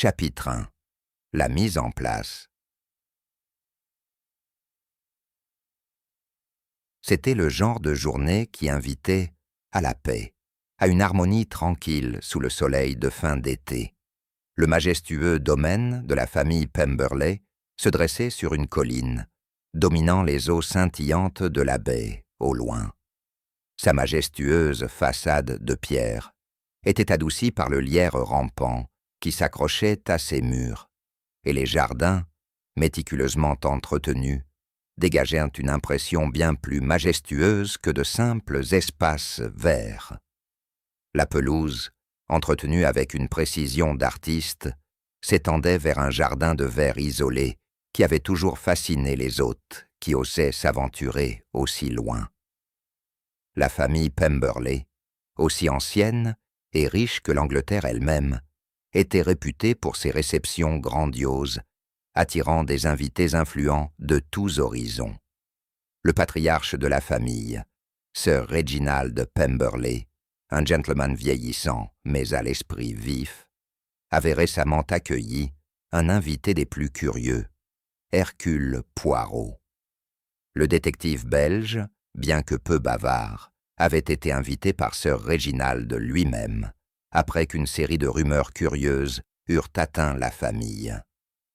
Chapitre 1. La mise en place. C'était le genre de journée qui invitait à la paix, à une harmonie tranquille sous le soleil de fin d'été. Le majestueux domaine de la famille Pemberley se dressait sur une colline, dominant les eaux scintillantes de la baie, au loin. Sa majestueuse façade de pierre était adoucie par le lierre rampant qui s'accrochait à ses murs, et les jardins, méticuleusement entretenus, dégageaient une impression bien plus majestueuse que de simples espaces verts. La pelouse, entretenue avec une précision d'artiste, s'étendait vers un jardin de verre isolé qui avait toujours fasciné les hôtes qui osaient s'aventurer aussi loin. La famille Pemberley, aussi ancienne et riche que l'Angleterre elle-même, était réputée pour ses réceptions grandioses, attirant des invités influents de tous horizons. Le patriarche de la famille, Sir Reginald Pemberley, un gentleman vieillissant mais à l'esprit vif, avait récemment accueilli un invité des plus curieux, Hercule Poirot. Le détective belge, bien que peu bavard, avait été invité par Sir Reginald lui-même, après qu'une série de rumeurs curieuses eurent atteint la famille.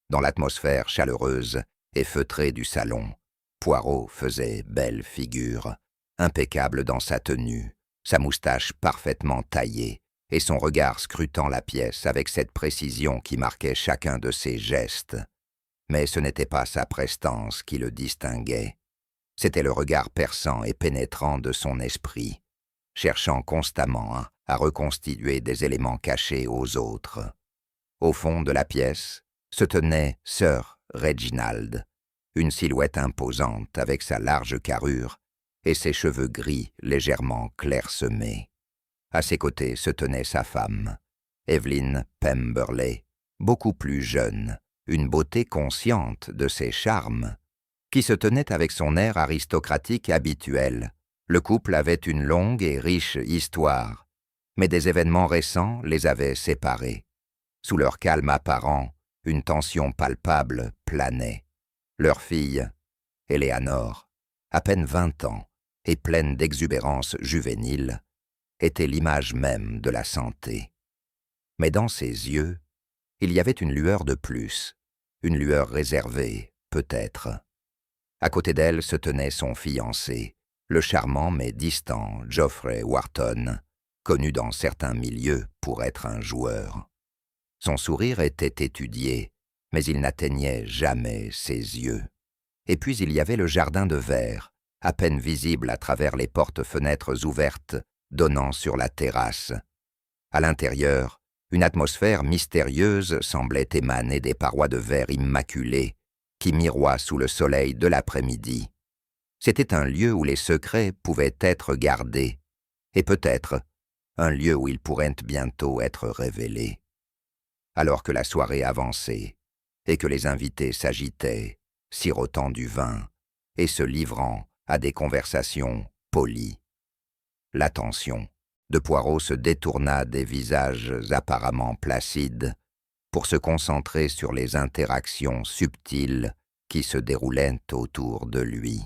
Dans l'atmosphère chaleureuse et feutrée du salon, Poirot faisait belle figure, impeccable dans sa tenue, sa moustache parfaitement taillée et son regard scrutant la pièce avec cette précision qui marquait chacun de ses gestes. Mais ce n'était pas sa prestance qui le distinguait. C'était le regard perçant et pénétrant de son esprit, cherchant constamment à reconstituer des éléments cachés aux autres. Au fond de la pièce se tenait Sir Reginald, une silhouette imposante avec sa large carrure et ses cheveux gris légèrement clairsemés. À ses côtés se tenait sa femme, Evelyn Pemberley, beaucoup plus jeune, une beauté consciente de ses charmes, qui se tenait avec son air aristocratique habituel. Le couple avait une longue et riche histoire, mais des événements récents les avaient séparés. Sous leur calme apparent, une tension palpable planait. Leur fille, Eleanor, à peine 20 ans et pleine d'exubérance juvénile, était l'image même de la santé. Mais dans ses yeux, il y avait une lueur de plus, une lueur réservée, peut-être. À côté d'elle se tenait son fiancé, le charmant mais distant Geoffrey Wharton, connu dans certains milieux pour être un joueur. Son sourire était étudié, mais il n'atteignait jamais ses yeux. Et puis il y avait le jardin de verre, à peine visible à travers les portes-fenêtres ouvertes donnant sur la terrasse. À l'intérieur, une atmosphère mystérieuse semblait émaner des parois de verre immaculées qui miroient sous le soleil de l'après-midi. C'était un lieu où les secrets pouvaient être gardés, et peut-être un lieu où ils pourraient bientôt être révélés. Alors que la soirée avançait, et que les invités s'agitaient, sirotant du vin, et se livrant à des conversations polies. L'attention de Poirot se détourna des visages apparemment placides pour se concentrer sur les interactions subtiles qui se déroulaient autour de lui.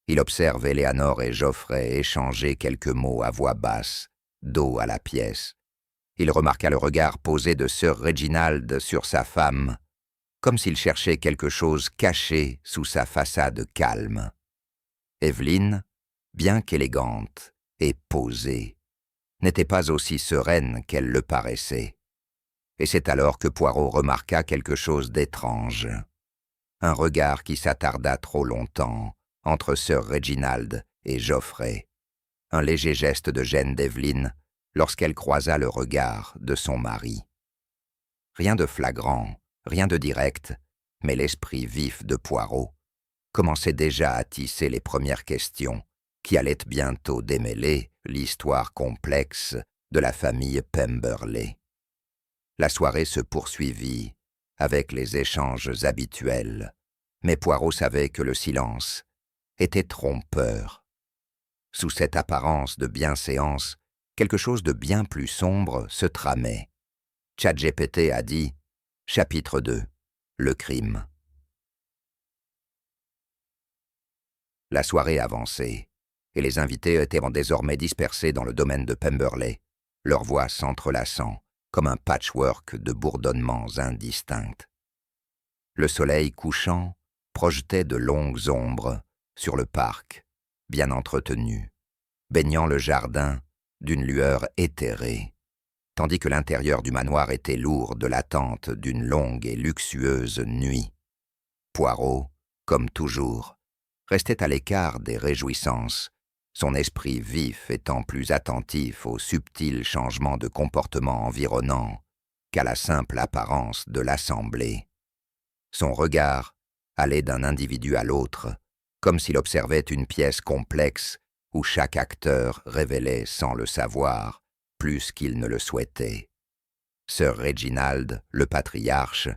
Il observe Eleanor et Geoffrey échanger quelques mots à voix basse, dos à la pièce. Il remarqua le regard posé de Sir Reginald sur sa femme, comme s'il cherchait quelque chose caché sous sa façade calme. Evelyn, bien qu'élégante et posée, n'était pas aussi sereine qu'elle le paraissait. Et c'est alors que Poirot remarqua quelque chose d'étrange. Un regard qui s'attarda trop longtemps entre Sir Reginald et Geoffrey. Un léger geste de gêne d'Evelyn lorsqu'elle croisa le regard de son mari. Rien de flagrant, rien de direct, mais l'esprit vif de Poirot commençait déjà à tisser les premières questions qui allaient bientôt démêler l'histoire complexe de la famille Pemberley. La soirée se poursuivit avec les échanges habituels, mais Poirot savait que le silence était trompeur. Sous cette apparence de bienséance, quelque chose de bien plus sombre se tramait. ChatGPT a dit « Chapitre 2. Le crime ». La soirée avançait, et les invités étaient désormais dispersés dans le domaine de Pemberley, leurs voix s'entrelaçant comme un patchwork de bourdonnements indistincts. Le soleil couchant projetait de longues ombres sur le parc, bien entretenu, baignant le jardin d'une lueur éthérée, tandis que l'intérieur du manoir était lourd de l'attente d'une longue et luxueuse nuit. Poirot, comme toujours, restait à l'écart des réjouissances, son esprit vif étant plus attentif aux subtils changements de comportement environnants qu'à la simple apparence de l'assemblée. Son regard allait d'un individu à l'autre, comme s'il observait une pièce complexe où chaque acteur révélait sans le savoir plus qu'il ne le souhaitait. Sir Reginald, le patriarche,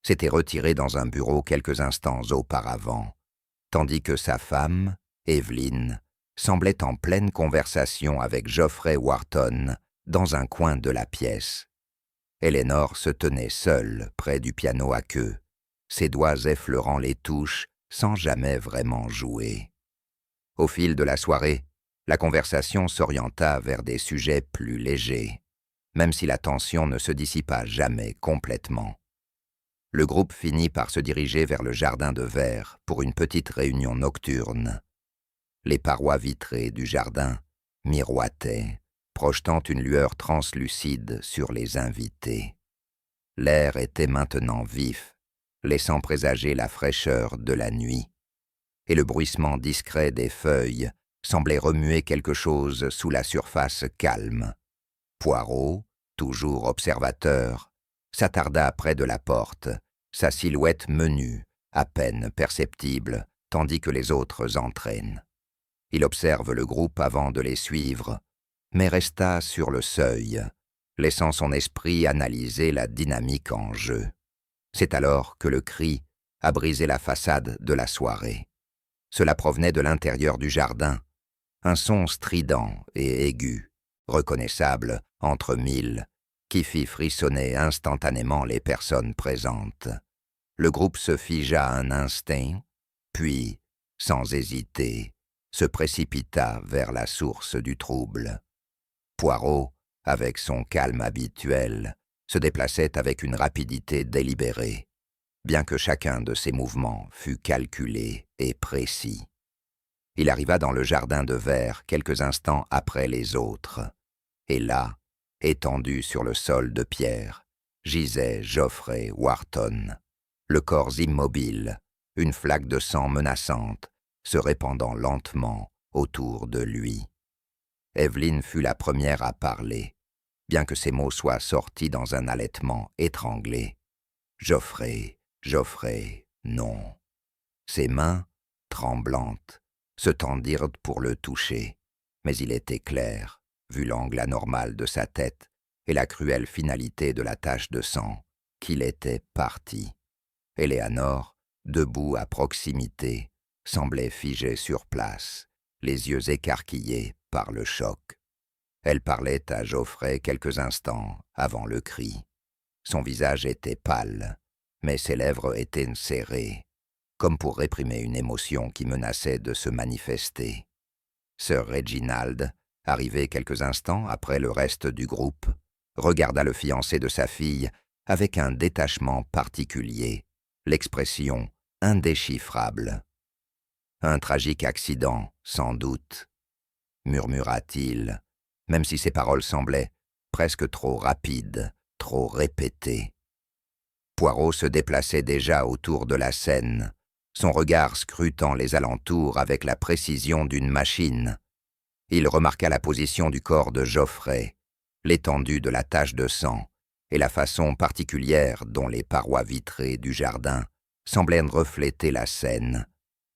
s'était retiré dans un bureau quelques instants auparavant, tandis que sa femme, Evelyn, semblait en pleine conversation avec Geoffrey Wharton dans un coin de la pièce. Eleanor se tenait seule près du piano à queue, ses doigts effleurant les touches sans jamais vraiment jouer. Au fil de la soirée, la conversation s'orienta vers des sujets plus légers, même si la tension ne se dissipa jamais complètement. Le groupe finit par se diriger vers le jardin de verre pour une petite réunion nocturne. Les parois vitrées du jardin miroitaient, projetant une lueur translucide sur les invités. L'air était maintenant vif, laissant présager la fraîcheur de la nuit, et le bruissement discret des feuilles semblait remuer quelque chose sous la surface calme. Poirot, toujours observateur, s'attarda près de la porte, sa silhouette menue, à peine perceptible, tandis que les autres entraînent. Il observe le groupe avant de les suivre, mais resta sur le seuil, laissant son esprit analyser la dynamique en jeu. C'est alors que le cri a brisé la façade de la soirée. Cela provenait de l'intérieur du jardin, un son strident et aigu, reconnaissable entre mille, qui fit frissonner instantanément les personnes présentes. Le groupe se figea un instinct, puis, sans hésiter, se précipita vers la source du trouble. Poirot, avec son calme habituel, se déplaçait avec une rapidité délibérée, bien que chacun de ses mouvements fût calculé et précis. Il arriva dans le jardin de verre quelques instants après les autres, et là, étendu sur le sol de pierre, gisait Geoffrey Wharton, le corps immobile, une flaque de sang menaçante, se répandant lentement autour de lui. Evelyn fut la première à parler, bien que ses mots soient sortis dans un halètement étranglé. « Geoffrey, Geoffrey, non. » Ses mains, tremblantes, se tendirent pour le toucher, mais il était clair, vu l'angle anormal de sa tête et la cruelle finalité de la tache de sang, qu'il était parti. Eleanor, debout à proximité, semblait figée sur place, les yeux écarquillés par le choc. Elle parlait à Geoffrey quelques instants avant le cri. Son visage était pâle, mais ses lèvres étaient serrées, comme pour réprimer une émotion qui menaçait de se manifester. Sir Reginald, arrivé quelques instants après le reste du groupe, regarda le fiancé de sa fille avec un détachement particulier, l'expression indéchiffrable. « Un tragique accident, sans doute, » murmura-t-il, même si ses paroles semblaient presque trop rapides, trop répétées. Poirot se déplaçait déjà autour de la scène, son regard scrutant les alentours avec la précision d'une machine. Il remarqua la position du corps de Geoffrey, l'étendue de la tache de sang et la façon particulière dont les parois vitrées du jardin semblaient refléter la scène,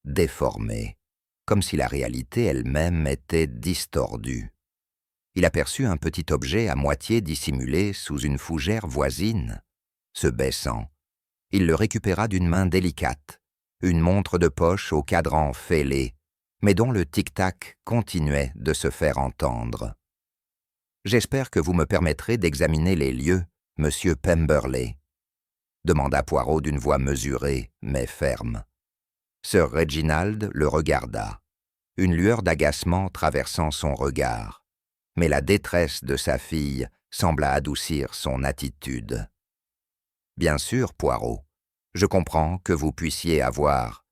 déformée, comme si la réalité elle-même était distordue. Il aperçut un petit objet à moitié dissimulé sous une fougère voisine. Se baissant, il le récupéra d'une main délicate, une montre de poche au cadran fêlé, mais dont le tic-tac continuait de se faire entendre. « J'espère que vous me permettrez d'examiner les lieux, Monsieur Pemberley ?» demanda Poirot d'une voix mesurée mais ferme. Sir Reginald le regarda, une lueur d'agacement traversant son regard, mais la détresse de sa fille sembla adoucir son attitude. « Bien sûr, Poirot, je comprends que vous puissiez avoir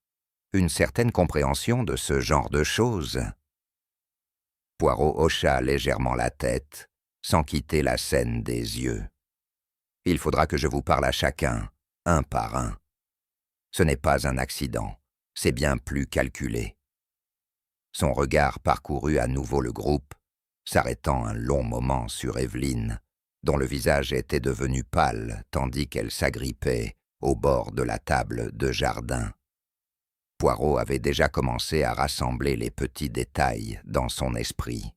une certaine compréhension de ce genre de choses. » Poirot hocha légèrement la tête, sans quitter la scène des yeux. « Il faudra que je vous parle à chacun, un par un. Ce n'est pas un accident, c'est bien plus calculé. » Son regard parcourut à nouveau le groupe, s'arrêtant un long moment sur Évelyne, dont le visage était devenu pâle tandis qu'elle s'agrippait au bord de la table de jardin. Poirot avait déjà commencé à rassembler les petits détails dans son esprit.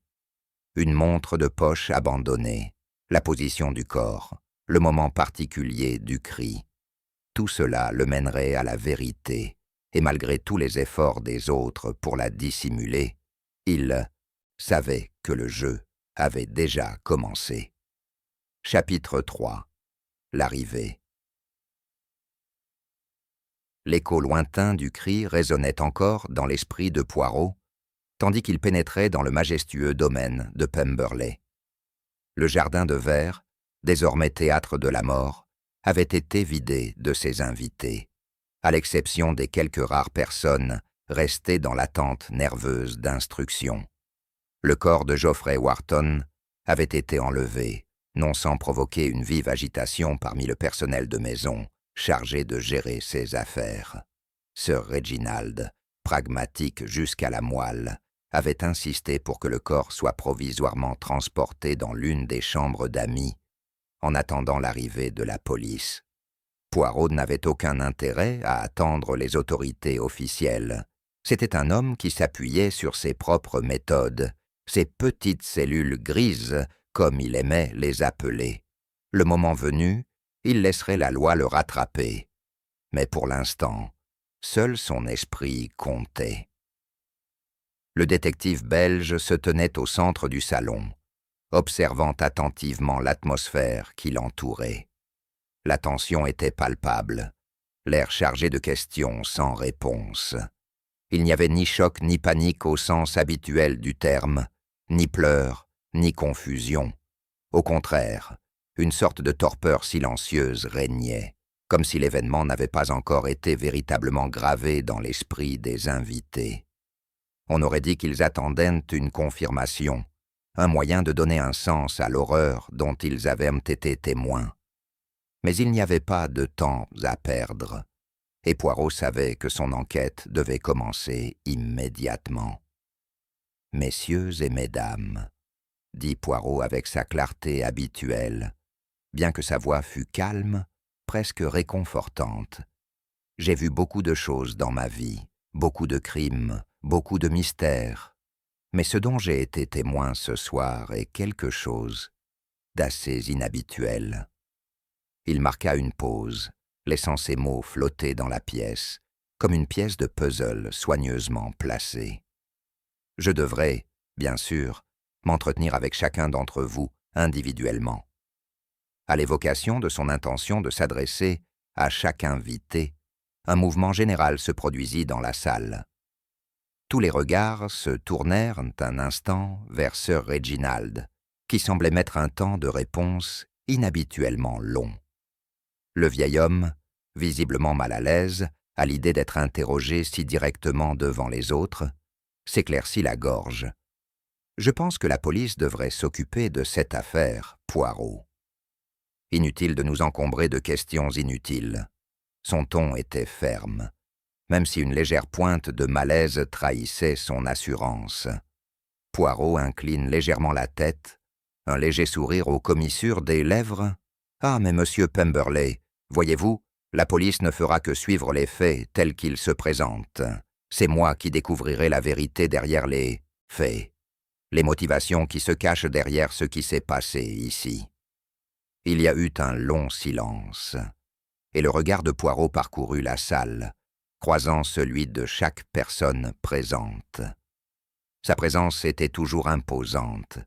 Une montre de poche abandonnée, la position du corps, le moment particulier du cri. Tout cela le mènerait à la vérité, et malgré tous les efforts des autres pour la dissimuler, il savait que le jeu avait déjà commencé. Chapitre 3. L'arrivée. L'écho lointain du cri résonnait encore dans l'esprit de Poirot, tandis qu'il pénétrait dans le majestueux domaine de Pemberley. Le jardin de verre, désormais théâtre de la mort, avait été vidé de ses invités, à l'exception des quelques rares personnes restées dans l'attente nerveuse d'instruction. Le corps de Geoffrey Wharton avait été enlevé, non sans provoquer une vive agitation parmi le personnel de maison chargé de gérer ses affaires. Sir Reginald, pragmatique jusqu'à la moelle, avait insisté pour que le corps soit provisoirement transporté dans l'une des chambres d'amis, en attendant l'arrivée de la police. Poirot n'avait aucun intérêt à attendre les autorités officielles. C'était un homme qui s'appuyait sur ses propres méthodes, ses petites cellules grises, comme il aimait les appeler. Le moment venu, il laisserait la loi le rattraper. Mais pour l'instant, seul son esprit comptait. Le détective belge se tenait au centre du salon, observant attentivement l'atmosphère qui l'entourait. La tension était palpable, l'air chargé de questions sans réponse. Il n'y avait ni choc ni panique au sens habituel du terme, ni pleurs, ni confusion. Au contraire, une sorte de torpeur silencieuse régnait, comme si l'événement n'avait pas encore été véritablement gravé dans l'esprit des invités. On aurait dit qu'ils attendaient une confirmation, un moyen de donner un sens à l'horreur dont ils avaient été témoins. Mais il n'y avait pas de temps à perdre, et Poirot savait que son enquête devait commencer immédiatement. « Messieurs et mesdames », dit Poirot avec sa clarté habituelle, bien que sa voix fût calme, presque réconfortante. « J'ai vu beaucoup de choses dans ma vie, beaucoup de crimes, beaucoup de mystères, mais ce dont j'ai été témoin ce soir est quelque chose d'assez inhabituel. » Il marqua une pause, laissant ses mots flotter dans la pièce, comme une pièce de puzzle soigneusement placée. « Je devrais, bien sûr, m'entretenir avec chacun d'entre vous individuellement. » À l'évocation de son intention de s'adresser à chaque invité, un mouvement général se produisit dans la salle. Tous les regards se tournèrent un instant vers Sir Reginald, qui semblait mettre un temps de réponse inhabituellement long. Le vieil homme, visiblement mal à l'aise à l'idée d'être interrogé si directement devant les autres, s'éclaircit la gorge. « Je pense que la police devrait s'occuper de cette affaire, Poirot. » Inutile de nous encombrer de questions inutiles. Son ton était ferme, même si une légère pointe de malaise trahissait son assurance. Poirot incline légèrement la tête, un léger sourire aux commissures des lèvres. « Ah, mais monsieur Pemberley, voyez-vous, la police ne fera que suivre les faits tels qu'ils se présentent. C'est moi qui découvrirai la vérité derrière les faits, les motivations qui se cachent derrière ce qui s'est passé ici. » Il y a eu un long silence, et le regard de Poirot parcourut la salle, croisant celui de chaque personne présente. Sa présence était toujours imposante,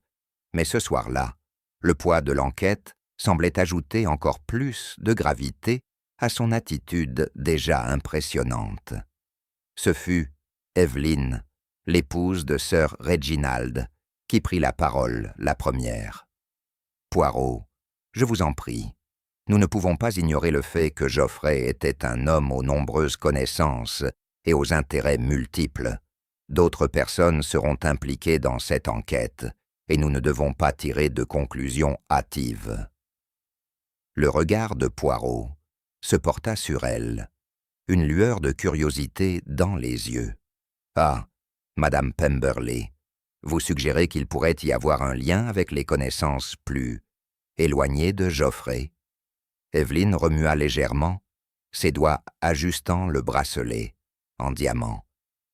mais ce soir-là, le poids de l'enquête semblait ajouter encore plus de gravité à son attitude déjà impressionnante. Ce fut Evelyn, l'épouse de Sir Reginald, qui prit la parole la première. « Poirot, je vous en prie, nous ne pouvons pas ignorer le fait que Geoffrey était un homme aux nombreuses connaissances et aux intérêts multiples. D'autres personnes seront impliquées dans cette enquête, et nous ne devons pas tirer de conclusions hâtives. » Le regard de Poirot se porta sur elle, une lueur de curiosité dans les yeux. « Ah, Madame Pemberley, vous suggérez qu'il pourrait y avoir un lien avec les connaissances plus éloignées de Geoffrey ?» Evelyn remua légèrement, ses doigts ajustant le bracelet, en diamant,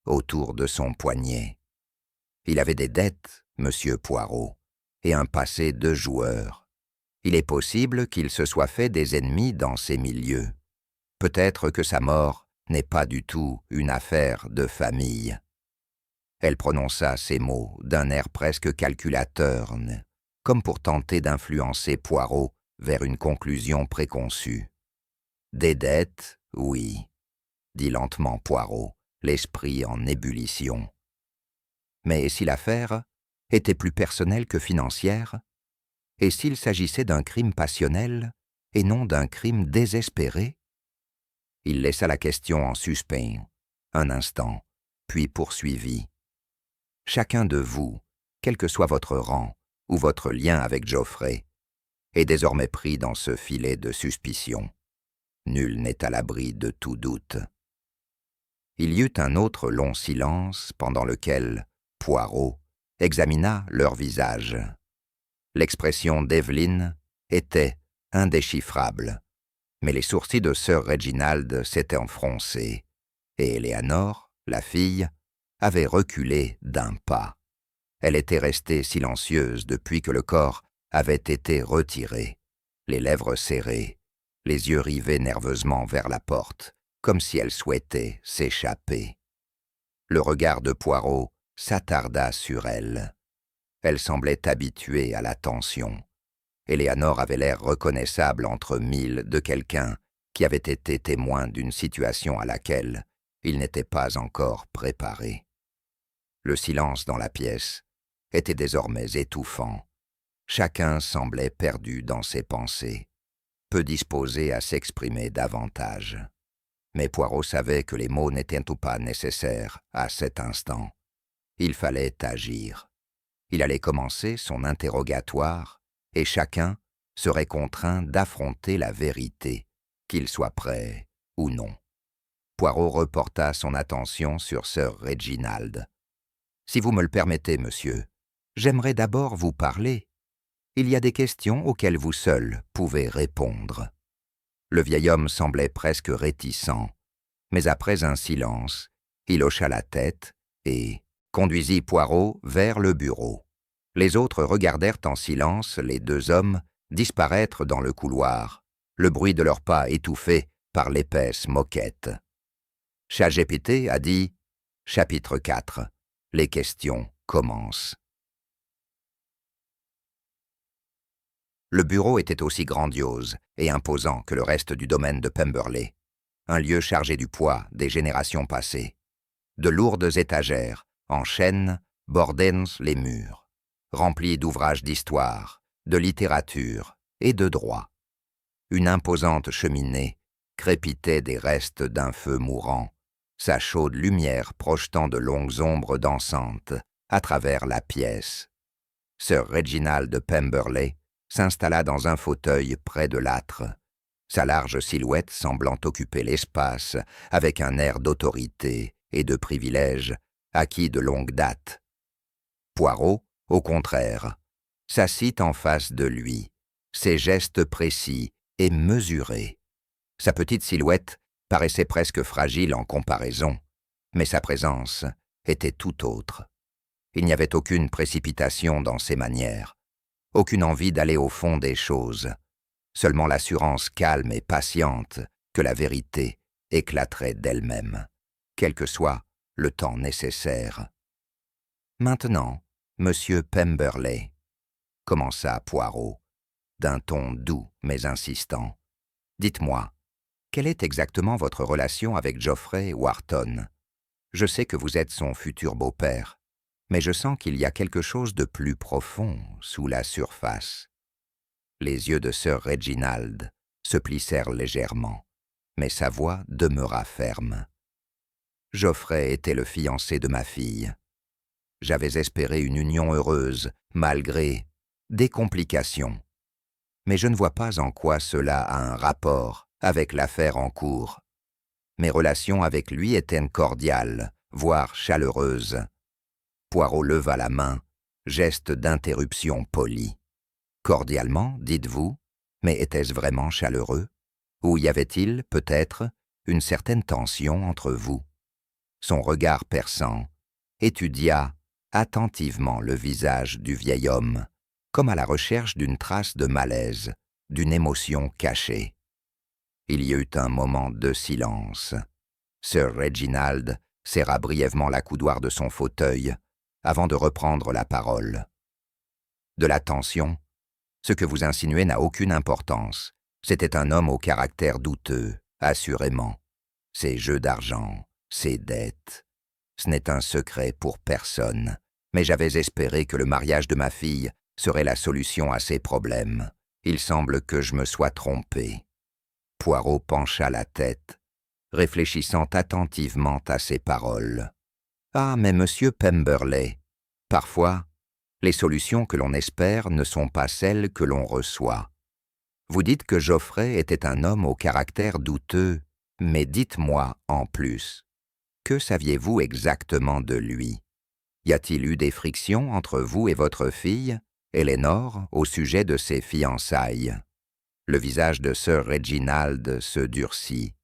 autour de son poignet. Il avait des dettes, Monsieur Poirot, et un passé de joueur. Il est possible qu'il se soit fait des ennemis dans ces milieux. Peut-être que sa mort n'est pas du tout une affaire de famille. Elle prononça ces mots d'un air presque calculateur, comme pour tenter d'influencer Poirot vers une conclusion préconçue. « Des dettes, oui, » dit lentement Poirot, l'esprit en ébullition. Mais si l'affaire était plus personnelle que financière, et s'il s'agissait d'un crime passionnel et non d'un crime désespéré? Il laissa la question en suspens, un instant, puis poursuivit. « Chacun de vous, quel que soit votre rang ou votre lien avec Geoffrey, est désormais pris dans ce filet de suspicion. Nul n'est à l'abri de tout doute. » Il y eut un autre long silence pendant lequel Poirot examina leur visage. L'expression d'Evelyn était indéchiffrable, mais les sourcils de Sir Reginald s'étaient froncés, et Éléanore, la fille, avait reculé d'un pas. Elle était restée silencieuse depuis que le corps avait été retiré, les lèvres serrées, les yeux rivés nerveusement vers la porte, comme si elle souhaitait s'échapper. Le regard de Poirot s'attarda sur elle. Elle semblait habituée à la tension. Éléanore avait l'air reconnaissable entre mille de quelqu'un qui avait été témoin d'une situation à laquelle il n'était pas encore préparé. Le silence dans la pièce était désormais étouffant. Chacun semblait perdu dans ses pensées, peu disposé à s'exprimer davantage. Mais Poirot savait que les mots n'étaient pas nécessaires à cet instant. Il fallait agir. Il allait commencer son interrogatoire et chacun serait contraint d'affronter la vérité, qu'il soit prêt ou non. Poirot reporta son attention sur Sir Reginald. « Si vous me le permettez, monsieur, j'aimerais d'abord vous parler. Il y a des questions auxquelles vous seul pouvez répondre. » Le vieil homme semblait presque réticent, mais après un silence, il hocha la tête et conduisit Poirot vers le bureau. Les autres regardèrent en silence les deux hommes disparaître dans le couloir, le bruit de leurs pas étouffé par l'épaisse moquette. ChatGPT a dit « Chapitre 4 ». Les questions commencent. Le bureau était aussi grandiose et imposant que le reste du domaine de Pemberley, un lieu chargé du poids des générations passées. De lourdes étagères, en chêne, bordaient les murs, remplis d'ouvrages d'histoire, de littérature et de droit. Une imposante cheminée crépitait des restes d'un feu mourant, sa chaude lumière projetant de longues ombres dansantes à travers la pièce. Sir Reginald de Pemberley s'installa dans un fauteuil près de l'âtre, sa large silhouette semblant occuper l'espace avec un air d'autorité et de privilège acquis de longue date. Poirot, au contraire, s'assit en face de lui, ses gestes précis et mesurés. Sa petite silhouette paraissait presque fragile en comparaison, mais sa présence était tout autre. Il n'y avait aucune précipitation dans ses manières, aucune envie d'aller au fond des choses, seulement l'assurance calme et patiente que la vérité éclaterait d'elle-même, quel que soit le temps nécessaire. « Maintenant, Monsieur Pemberley, » commença Poirot, d'un ton doux mais insistant. « Dites-moi, quelle est exactement votre relation avec Geoffrey Wharton? Je sais que vous êtes son futur beau-père, mais je sens qu'il y a quelque chose de plus profond sous la surface. » Les yeux de Sir Reginald se plissèrent légèrement, mais sa voix demeura ferme. « Geoffrey était le fiancé de ma fille. J'avais espéré une union heureuse, malgré des complications. Mais je ne vois pas en quoi cela a un rapport avec l'affaire en cours. Mes relations avec lui étaient cordiales, voire chaleureuses. » Poirot leva la main, geste d'interruption poli. « Cordialement, dites-vous, mais était-ce vraiment chaleureux? Ou y avait-il, peut-être, une certaine tension entre vous ?» Son regard perçant étudia attentivement le visage du vieil homme, comme à la recherche d'une trace de malaise, d'une émotion cachée. Il y eut un moment de silence. Sir Reginald serra brièvement la coudoir de son fauteuil avant de reprendre la parole. « De la tension, ce que vous insinuez n'a aucune importance. C'était un homme au caractère douteux, assurément. Ses jeux d'argent, ses dettes. Ce n'est un secret pour personne, mais j'avais espéré que le mariage de ma fille serait la solution à ses problèmes. Il semble que je me sois trompé. » Poirot pencha la tête, réfléchissant attentivement à ses paroles. « Ah, mais monsieur Pemberley, parfois, les solutions que l'on espère ne sont pas celles que l'on reçoit. Vous dites que Geoffrey était un homme au caractère douteux, mais dites-moi en plus. Que saviez-vous exactement de lui? Y a-t-il eu des frictions entre vous et votre fille, Eleanor, au sujet de ses fiançailles? » Le visage de Sir Reginald se durcit,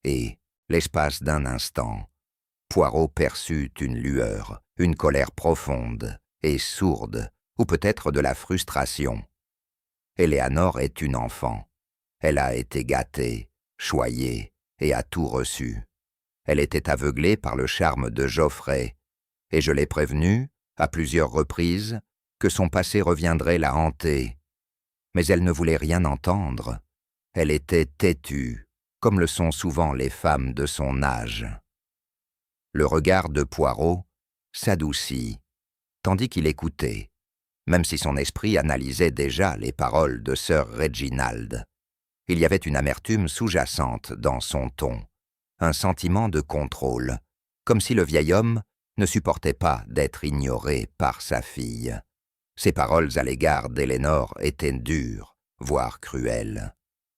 et, l'espace d'un instant, Poirot perçut une lueur, une colère profonde et sourde, ou peut-être de la frustration. Eleanor est une enfant. Elle a été gâtée, choyée et a tout reçu. Elle était aveuglée par le charme de Geoffrey, et je l'ai prévenue, à plusieurs reprises, que son passé reviendrait la hanter. Mais elle ne voulait rien entendre. Elle était têtue, comme le sont souvent les femmes de son âge. Le regard de Poirot s'adoucit, tandis qu'il écoutait, même si son esprit analysait déjà les paroles de Sir Reginald. Il y avait une amertume sous-jacente dans son ton, un sentiment de contrôle, comme si le vieil homme ne supportait pas d'être ignoré par sa fille. Ses paroles à l'égard d'Eleanor étaient dures, voire cruelles,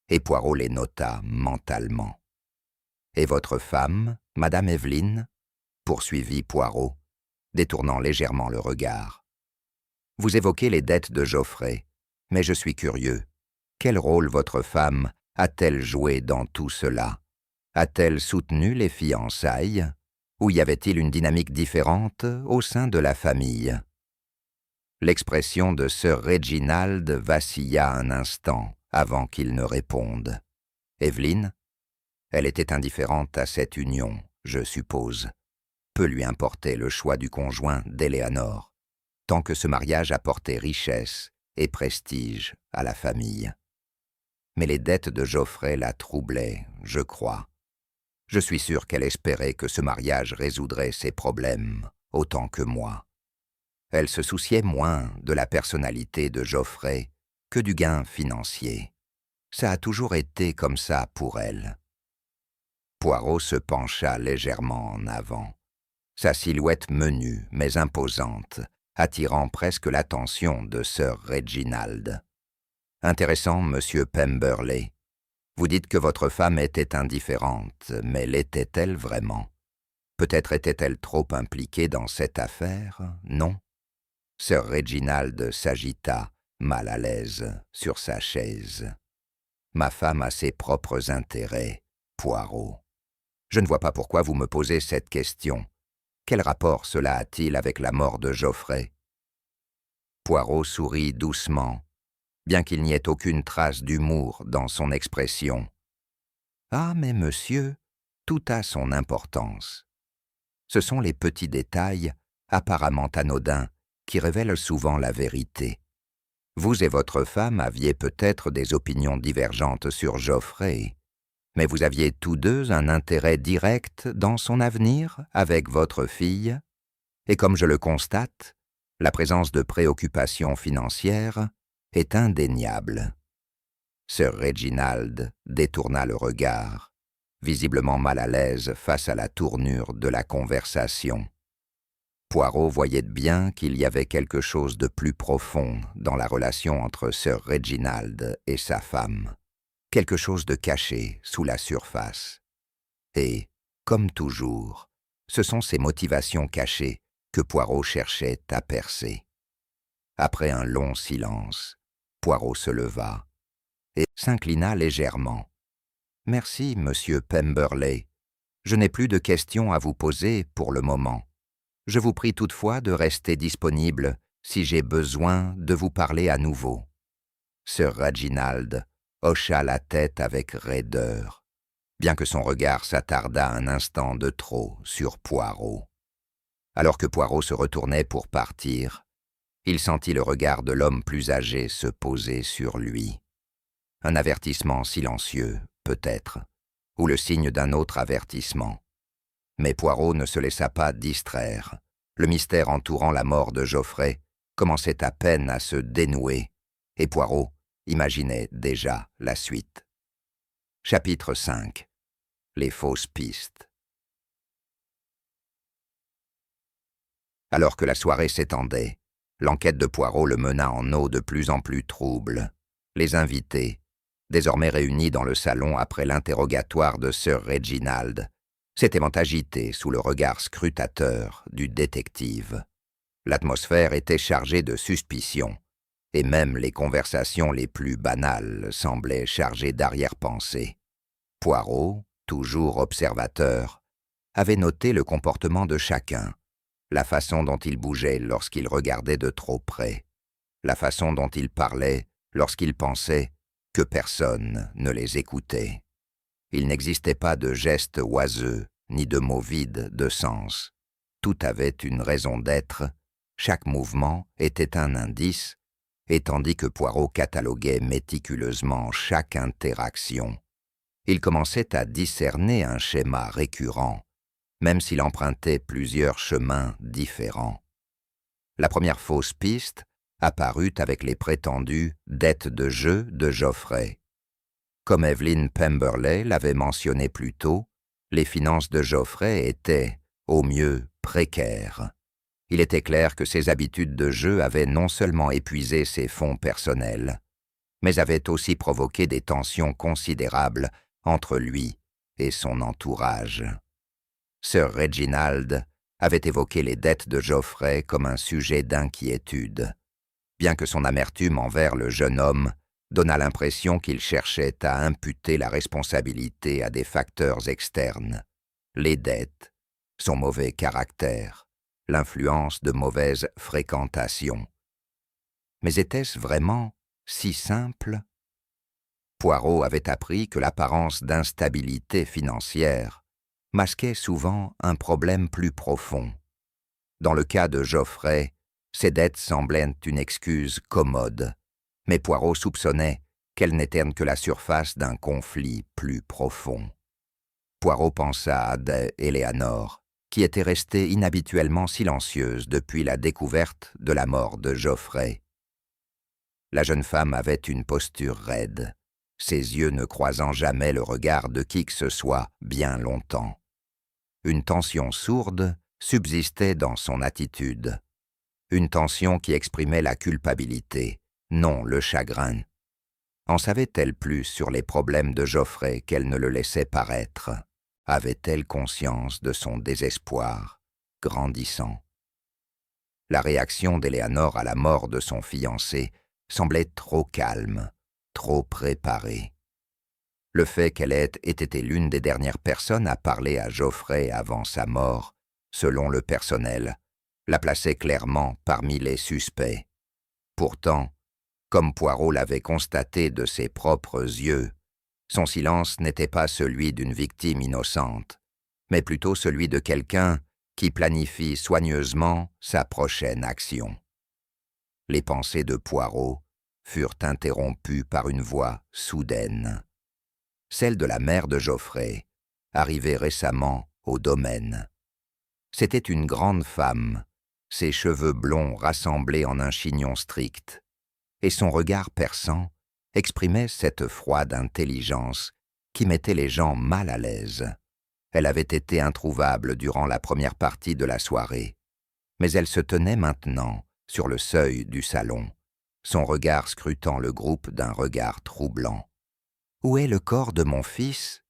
et Poirot les nota mentalement. « Et votre femme, Madame Evelyn ?» poursuivit Poirot, détournant légèrement le regard. « Vous évoquez les dettes de Geoffrey, mais je suis curieux. Quel rôle votre femme a-t-elle joué dans tout cela? A-t-elle soutenu les fiançailles? Ou y avait-il une dynamique différente au sein de la famille ?» L'expression de Sir Reginald vacilla un instant avant qu'il ne réponde. « Evelyn? Elle était indifférente à cette union, je suppose. Peu lui importait le choix du conjoint d'Eleanor, tant que ce mariage apportait richesse et prestige à la famille. Mais les dettes de Geoffrey la troublaient, je crois. Je suis sûr qu'elle espérait que ce mariage résoudrait ses problèmes, autant que moi. Elle se souciait moins de la personnalité de Geoffrey que du gain financier. Ça a toujours été comme ça pour elle. » Poirot se pencha légèrement en avant, sa silhouette menue mais imposante, attirant presque l'attention de Sir Reginald. « Intéressant, monsieur Pemberley. Vous dites que votre femme était indifférente, mais l'était-elle vraiment? Peut-être était-elle trop impliquée dans cette affaire, non ?» Sir Reginald s'agita, mal à l'aise, sur sa chaise. « Ma femme a ses propres intérêts, Poirot. Je ne vois pas pourquoi vous me posez cette question. Quel rapport cela a-t-il avec la mort de Geoffrey ?» Poirot sourit doucement, bien qu'il n'y ait aucune trace d'humour dans son expression. « Ah, mais monsieur, tout a son importance. Ce sont les petits détails, apparemment anodins, qui révèlent souvent la vérité. Vous et votre femme aviez peut-être des opinions divergentes sur Geoffrey, mais vous aviez tous deux un intérêt direct dans son avenir avec votre fille, et comme je le constate, la présence de préoccupations financières est indéniable. Sir Reginald détourna le regard, visiblement mal à l'aise face à la tournure de la conversation. Poirot voyait bien qu'il y avait quelque chose de plus profond dans la relation entre Sir Reginald et sa femme, quelque chose de caché sous la surface. Et, comme toujours, ce sont ces motivations cachées que Poirot cherchait à percer. Après un long silence, Poirot se leva et s'inclina légèrement. « Merci, monsieur Pemberley. Je n'ai plus de questions à vous poser pour le moment. Je vous prie toutefois de rester disponible si j'ai besoin de vous parler à nouveau. » Sir Reginald hocha la tête avec raideur, bien que son regard s'attardât un instant de trop sur Poirot. Alors que Poirot se retournait pour partir, il sentit le regard de l'homme plus âgé se poser sur lui. Un avertissement silencieux, peut-être, ou le signe d'un autre avertissement. Mais Poirot ne se laissa pas distraire. Le mystère entourant la mort de Geoffrey commençait à peine à se dénouer, et Poirot imaginait déjà la suite. Chapitre 5. Les fausses pistes. Alors que la soirée s'étendait, l'enquête de Poirot le mena en eau de plus en plus trouble. Les invités, désormais réunis dans le salon après l'interrogatoire de Sir Reginald, s'étaient agités sous le regard scrutateur du détective. L'atmosphère était chargée de suspicion, et même les conversations les plus banales semblaient chargées d'arrière-pensées. Poirot, toujours observateur, avait noté le comportement de chacun, la façon dont il bougeait lorsqu'il regardait de trop près, la façon dont il parlait lorsqu'il pensait que personne ne les écoutait. Il n'existait pas de gestes oiseux, ni de mots vides de sens. Tout avait une raison d'être, chaque mouvement était un indice, et tandis que Poirot cataloguait méticuleusement chaque interaction, il commençait à discerner un schéma récurrent, même s'il empruntait plusieurs chemins différents. La première fausse piste apparut avec les prétendues dettes de jeu de Geoffrey. Comme Evelyn Pemberley l'avait mentionné plus tôt, les finances de Geoffrey étaient, au mieux, précaires. Il était clair que ses habitudes de jeu avaient non seulement épuisé ses fonds personnels, mais avaient aussi provoqué des tensions considérables entre lui et son entourage. Sir Reginald avait évoqué les dettes de Geoffrey comme un sujet d'inquiétude, bien que son amertume envers le jeune homme donna l'impression qu'il cherchait à imputer la responsabilité à des facteurs externes, les dettes, son mauvais caractère, l'influence de mauvaises fréquentations. Mais était-ce vraiment si simple? Poirot avait appris que l'apparence d'instabilité financière masquait souvent un problème plus profond. Dans le cas de Geoffrey, ses dettes semblaient une excuse commode, mais Poirot soupçonnait qu'elles n'étaient que la surface d'un conflit plus profond. Poirot pensa à Eleanor, qui était restée inhabituellement silencieuse depuis la découverte de la mort de Geoffrey. La jeune femme avait une posture raide, ses yeux ne croisant jamais le regard de qui que ce soit bien longtemps. Une tension sourde subsistait dans son attitude, une tension qui exprimait la culpabilité, non le chagrin. En savait-elle plus sur les problèmes de Geoffrey qu'elle ne le laissait paraître? Avait-elle conscience de son désespoir grandissant? La réaction d'Eleanor à la mort de son fiancé semblait trop calme, trop préparée. Le fait qu'elle ait été l'une des dernières personnes à parler à Geoffrey avant sa mort, selon le personnel, la plaçait clairement parmi les suspects. Pourtant, comme Poirot l'avait constaté de ses propres yeux, son silence n'était pas celui d'une victime innocente, mais plutôt celui de quelqu'un qui planifie soigneusement sa prochaine action. Les pensées de Poirot furent interrompus par une voix soudaine. Celle de la mère de Geoffrey, arrivée récemment au domaine. C'était une grande femme, ses cheveux blonds rassemblés en un chignon strict, et son regard perçant exprimait cette froide intelligence qui mettait les gens mal à l'aise. Elle avait été introuvable durant la première partie de la soirée, mais elle se tenait maintenant sur le seuil du salon, son regard scrutant le groupe d'un regard troublant. « Où est le corps de mon fils ?»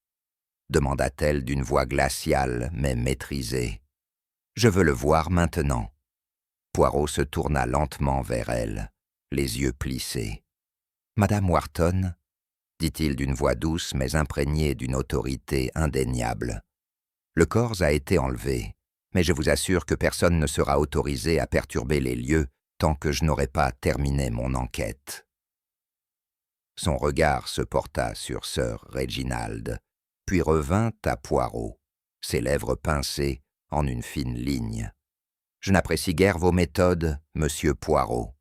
demanda-t-elle d'une voix glaciale mais maîtrisée. « Je veux le voir maintenant. » Poirot se tourna lentement vers elle, les yeux plissés. « Madame Wharton, » dit-il d'une voix douce mais imprégnée d'une autorité indéniable. « Le corps a été enlevé, mais je vous assure que personne ne sera autorisé à perturber les lieux tant que je n'aurai pas terminé mon enquête. » Son regard se porta sur Sir Reginald, puis revint à Poirot, ses lèvres pincées en une fine ligne. « Je n'apprécie guère vos méthodes, monsieur Poirot.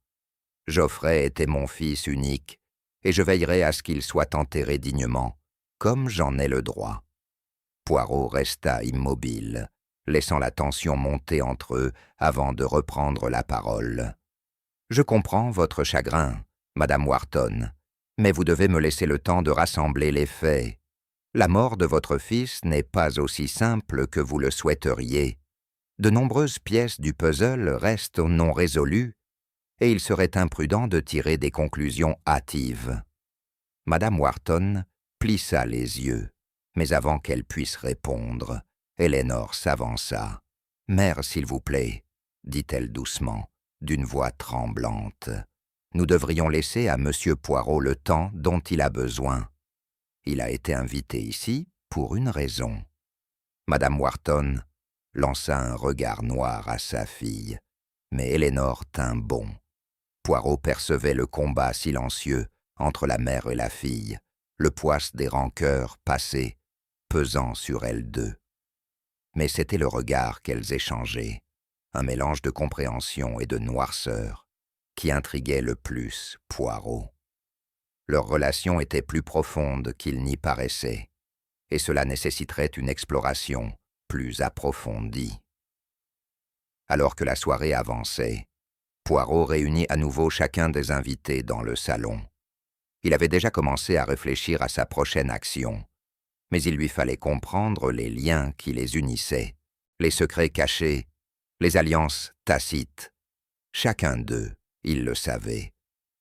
Geoffrey était mon fils unique, et je veillerai à ce qu'il soit enterré dignement, comme j'en ai le droit. » Poirot resta immobile, laissant la tension monter entre eux avant de reprendre la parole. « Je comprends votre chagrin, Madame Wharton, mais vous devez me laisser le temps de rassembler les faits. La mort de votre fils n'est pas aussi simple que vous le souhaiteriez. De nombreuses pièces du puzzle restent non résolues, et il serait imprudent de tirer des conclusions hâtives. » Madame Wharton plissa les yeux, mais avant qu'elle puisse répondre, Elénore s'avança. « Mère, s'il vous plaît, » dit-elle doucement, d'une voix tremblante. « Nous devrions laisser à monsieur Poirot le temps dont il a besoin. Il a été invité ici pour une raison. » Madame Wharton lança un regard noir à sa fille, mais Elénore tint bon. Poirot percevait le combat silencieux entre la mère et la fille, le poids des rancœurs passées, pesant sur elles deux. Mais c'était le regard qu'elles échangeaient, un mélange de compréhension et de noirceur, qui intriguait le plus Poirot. Leur relation était plus profonde qu'il n'y paraissait, et cela nécessiterait une exploration plus approfondie. Alors que la soirée avançait, Poirot réunit à nouveau chacun des invités dans le salon. Il avait déjà commencé à réfléchir à sa prochaine action, mais il lui fallait comprendre les liens qui les unissaient, les secrets cachés, les alliances tacites. Chacun d'eux, il le savait,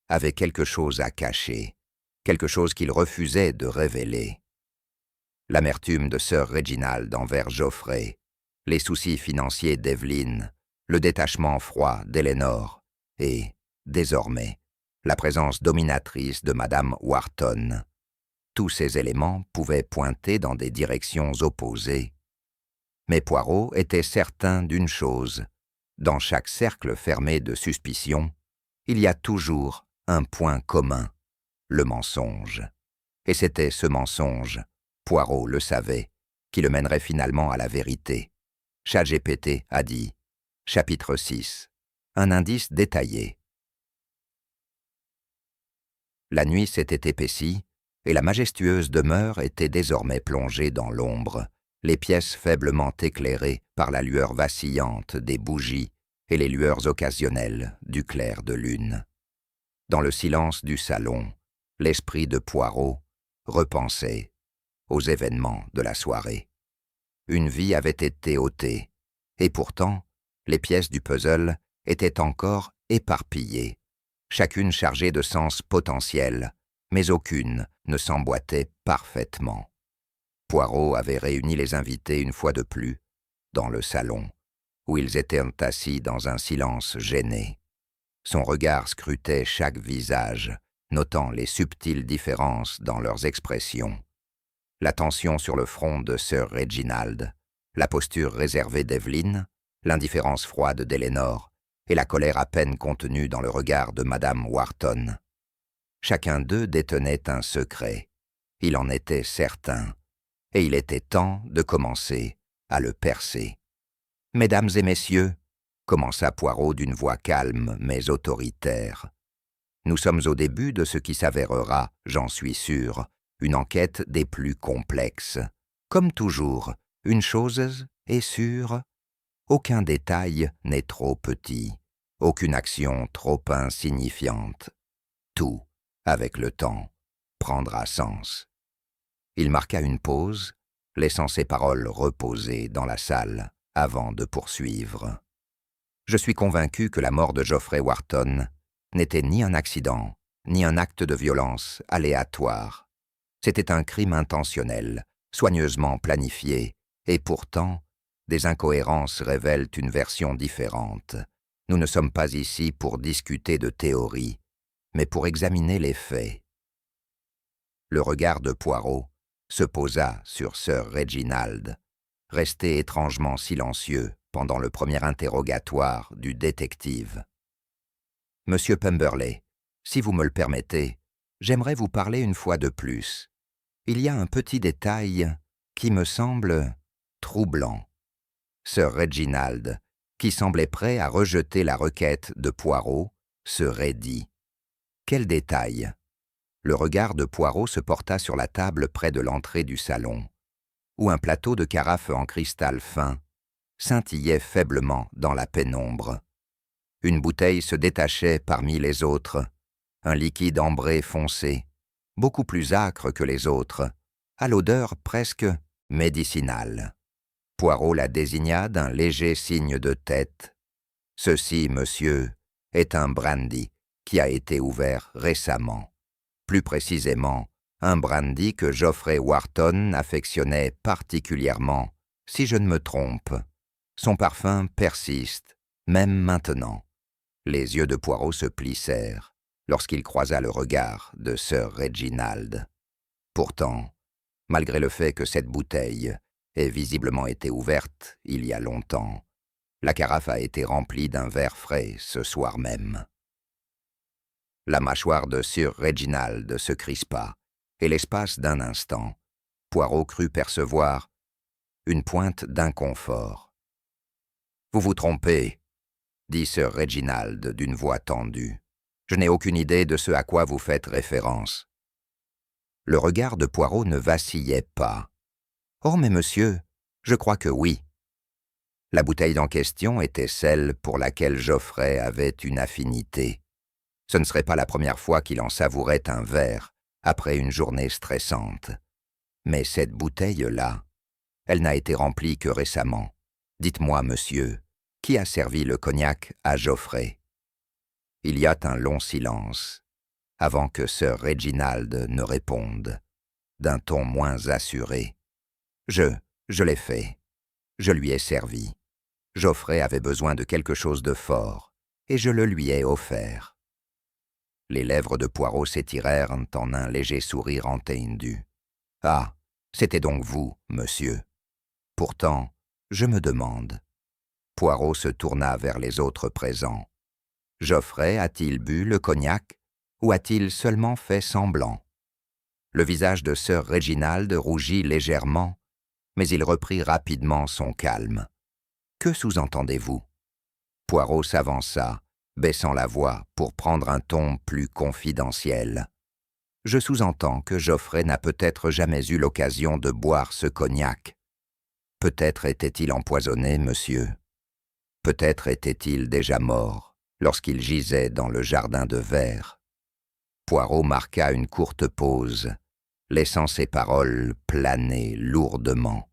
avait quelque chose à cacher, quelque chose qu'il refusait de révéler. L'amertume de Sir Reginald envers Geoffrey, les soucis financiers d'Evelyn, le détachement froid d'Elénore et, désormais, la présence dominatrice de Madame Wharton. Tous ces éléments pouvaient pointer dans des directions opposées. Mais Poirot était certain d'une chose. Dans chaque cercle fermé de suspicion, il y a toujours un point commun, le mensonge. Et c'était ce mensonge, Poirot le savait, qui le mènerait finalement à la vérité. ChatGPT a dit, chapitre 6, un indice détaillé. La nuit s'était épaissie, et la majestueuse demeure était désormais plongée dans l'ombre, les pièces faiblement éclairées par la lueur vacillante des bougies et les lueurs occasionnelles du clair de lune. Dans le silence du salon, l'esprit de Poirot repensait aux événements de la soirée. Une vie avait été ôtée, et pourtant, les pièces du puzzle étaient encore éparpillées, chacune chargée de sens potentiels, mais aucune ne s'emboîtait parfaitement. Poirot avait réuni les invités une fois de plus, dans le salon, où ils étaient assis dans un silence gêné. Son regard scrutait chaque visage, notant les subtiles différences dans leurs expressions. La tension sur le front de Sir Reginald, la posture réservée d'Evelyn, l'indifférence froide d'Elénore et la colère à peine contenue dans le regard de Madame Wharton. Chacun d'eux détenait un secret, il en était certain, et il était temps de commencer à le percer. « Mesdames et messieurs, » commença Poirot d'une voix calme mais autoritaire, Nous sommes au début de ce qui s'avérera, j'en suis sûr, une enquête des plus complexes. Comme toujours, une chose est sûre, aucun détail n'est trop petit, aucune action trop insignifiante. Tout, avec le temps, prendra sens. Il marqua une pause, laissant ses paroles reposer dans la salle avant de poursuivre. Je suis convaincu que la mort de Geoffrey Wharton n'était ni un accident, ni un acte de violence aléatoire. C'était un crime intentionnel, soigneusement planifié, et pourtant, des incohérences révèlent une version différente. Nous ne sommes pas ici pour discuter de théories, mais pour examiner les faits. Le regard de Poirot se posa sur Sir Reginald, resté étrangement silencieux pendant le premier interrogatoire du détective. « Monsieur Pemberley, si vous me le permettez, j'aimerais vous parler une fois de plus. Il y a un petit détail qui me semble troublant. » Sir Reginald, qui semblait prêt à rejeter la requête de Poirot, se raidit. « Quel détail ?» Le regard de Poirot se porta sur la table près de l'entrée du salon, où un plateau de carafe en cristal fin scintillait faiblement dans la pénombre. Une bouteille se détachait parmi les autres, un liquide ambré foncé, beaucoup plus âcre que les autres, à l'odeur presque médicinale. Poirot la désigna d'un léger signe de tête. « Ceci, monsieur, est un brandy qui a été ouvert récemment. Plus précisément, un brandy que Geoffrey Wharton affectionnait particulièrement, si je ne me trompe. Son parfum persiste, même maintenant. » Les yeux de Poirot se plissèrent lorsqu'il croisa le regard de Sir Reginald. Pourtant, malgré le fait que cette bouteille ait visiblement été ouverte il y a longtemps, la carafe a été remplie d'un verre frais ce soir même. La mâchoire de Sir Reginald se crispa, et l'espace d'un instant, Poirot crut percevoir une pointe d'inconfort. « Vous vous trompez, » dit Sir Reginald d'une voix tendue. « Je n'ai aucune idée de ce à quoi vous faites référence. » Le regard de Poirot ne vacillait pas. « Oh, mais monsieur, je crois que oui. » La bouteille en question était celle pour laquelle Geoffrey avait une affinité. Ce ne serait pas la première fois qu'il en savourait un verre après une journée stressante. Mais cette bouteille-là, elle n'a été remplie que récemment. Dites-moi, monsieur, qui a servi le cognac à Geoffrey? Il y a un long silence, avant que Sir Reginald ne réponde, d'un ton moins assuré. Je l'ai fait. Je lui ai servi. Geoffrey avait besoin de quelque chose de fort, et je le lui ai offert. » Les lèvres de Poirot s'étirèrent en un léger sourire entendu. « Ah, c'était donc vous, monsieur. Pourtant, je me demande. » Poirot se tourna vers les autres présents. « Geoffrey a-t-il bu le cognac, ou a-t-il seulement fait semblant ?» Le visage de Sir Reginald rougit légèrement, mais il reprit rapidement son calme. « Que sous-entendez-vous » Poirot s'avança, baissant la voix pour prendre un ton plus confidentiel. « Je sous-entends que Geoffrey n'a peut-être jamais eu l'occasion de boire ce cognac. Peut-être était-il empoisonné, monsieur. Peut-être était-il déjà mort lorsqu'il gisait dans le jardin de verre. » Poirot marqua une courte pause, laissant ses paroles planer lourdement.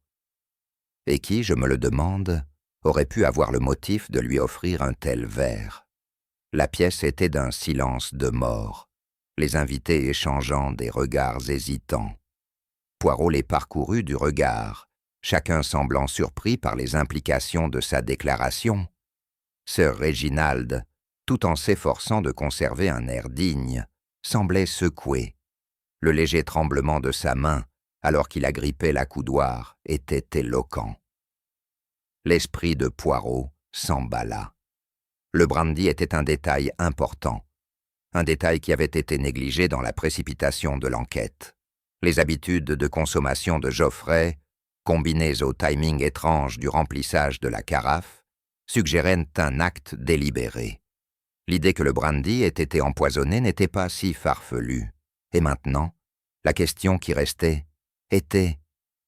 Et qui, je me le demande, aurait pu avoir le motif de lui offrir un tel verre? La pièce était d'un silence de mort, les invités échangeant des regards hésitants. Poirot les parcourut du regard, chacun semblant surpris par les implications de sa déclaration. Sir Reginald, tout en s'efforçant de conserver un air digne, semblait secoué. Le léger tremblement de sa main, alors qu'il agrippait la coudoir, était éloquent. L'esprit de Poirot s'emballa. Le brandy était un détail important, un détail qui avait été négligé dans la précipitation de l'enquête. Les habitudes de consommation de Geoffrey, combinées au timing étrange du remplissage de la carafe, suggéraient un acte délibéré. L'idée que le brandy ait été empoisonné n'était pas si farfelue. Et maintenant, la question qui restait était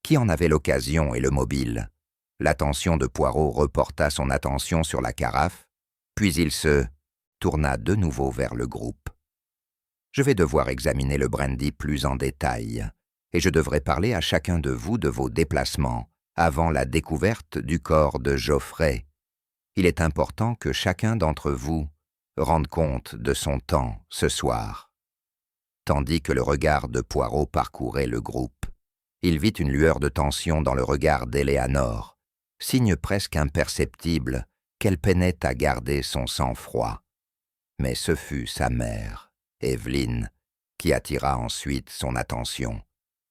qui en avait l'occasion et le mobile. L'attention de Poirot reporta son attention sur la carafe, puis il se tourna de nouveau vers le groupe. « Je vais devoir examiner le brandy plus en détail, et je devrai parler à chacun de vous de vos déplacements avant la découverte du corps de Geoffrey. Il est important que chacun d'entre vous rende compte de son temps ce soir. » Tandis que le regard de Poirot parcourait le groupe, il vit une lueur de tension dans le regard d'Éléanore, signe presque imperceptible qu'elle peinait à garder son sang-froid. Mais ce fut sa mère, Evelyne, qui attira ensuite son attention,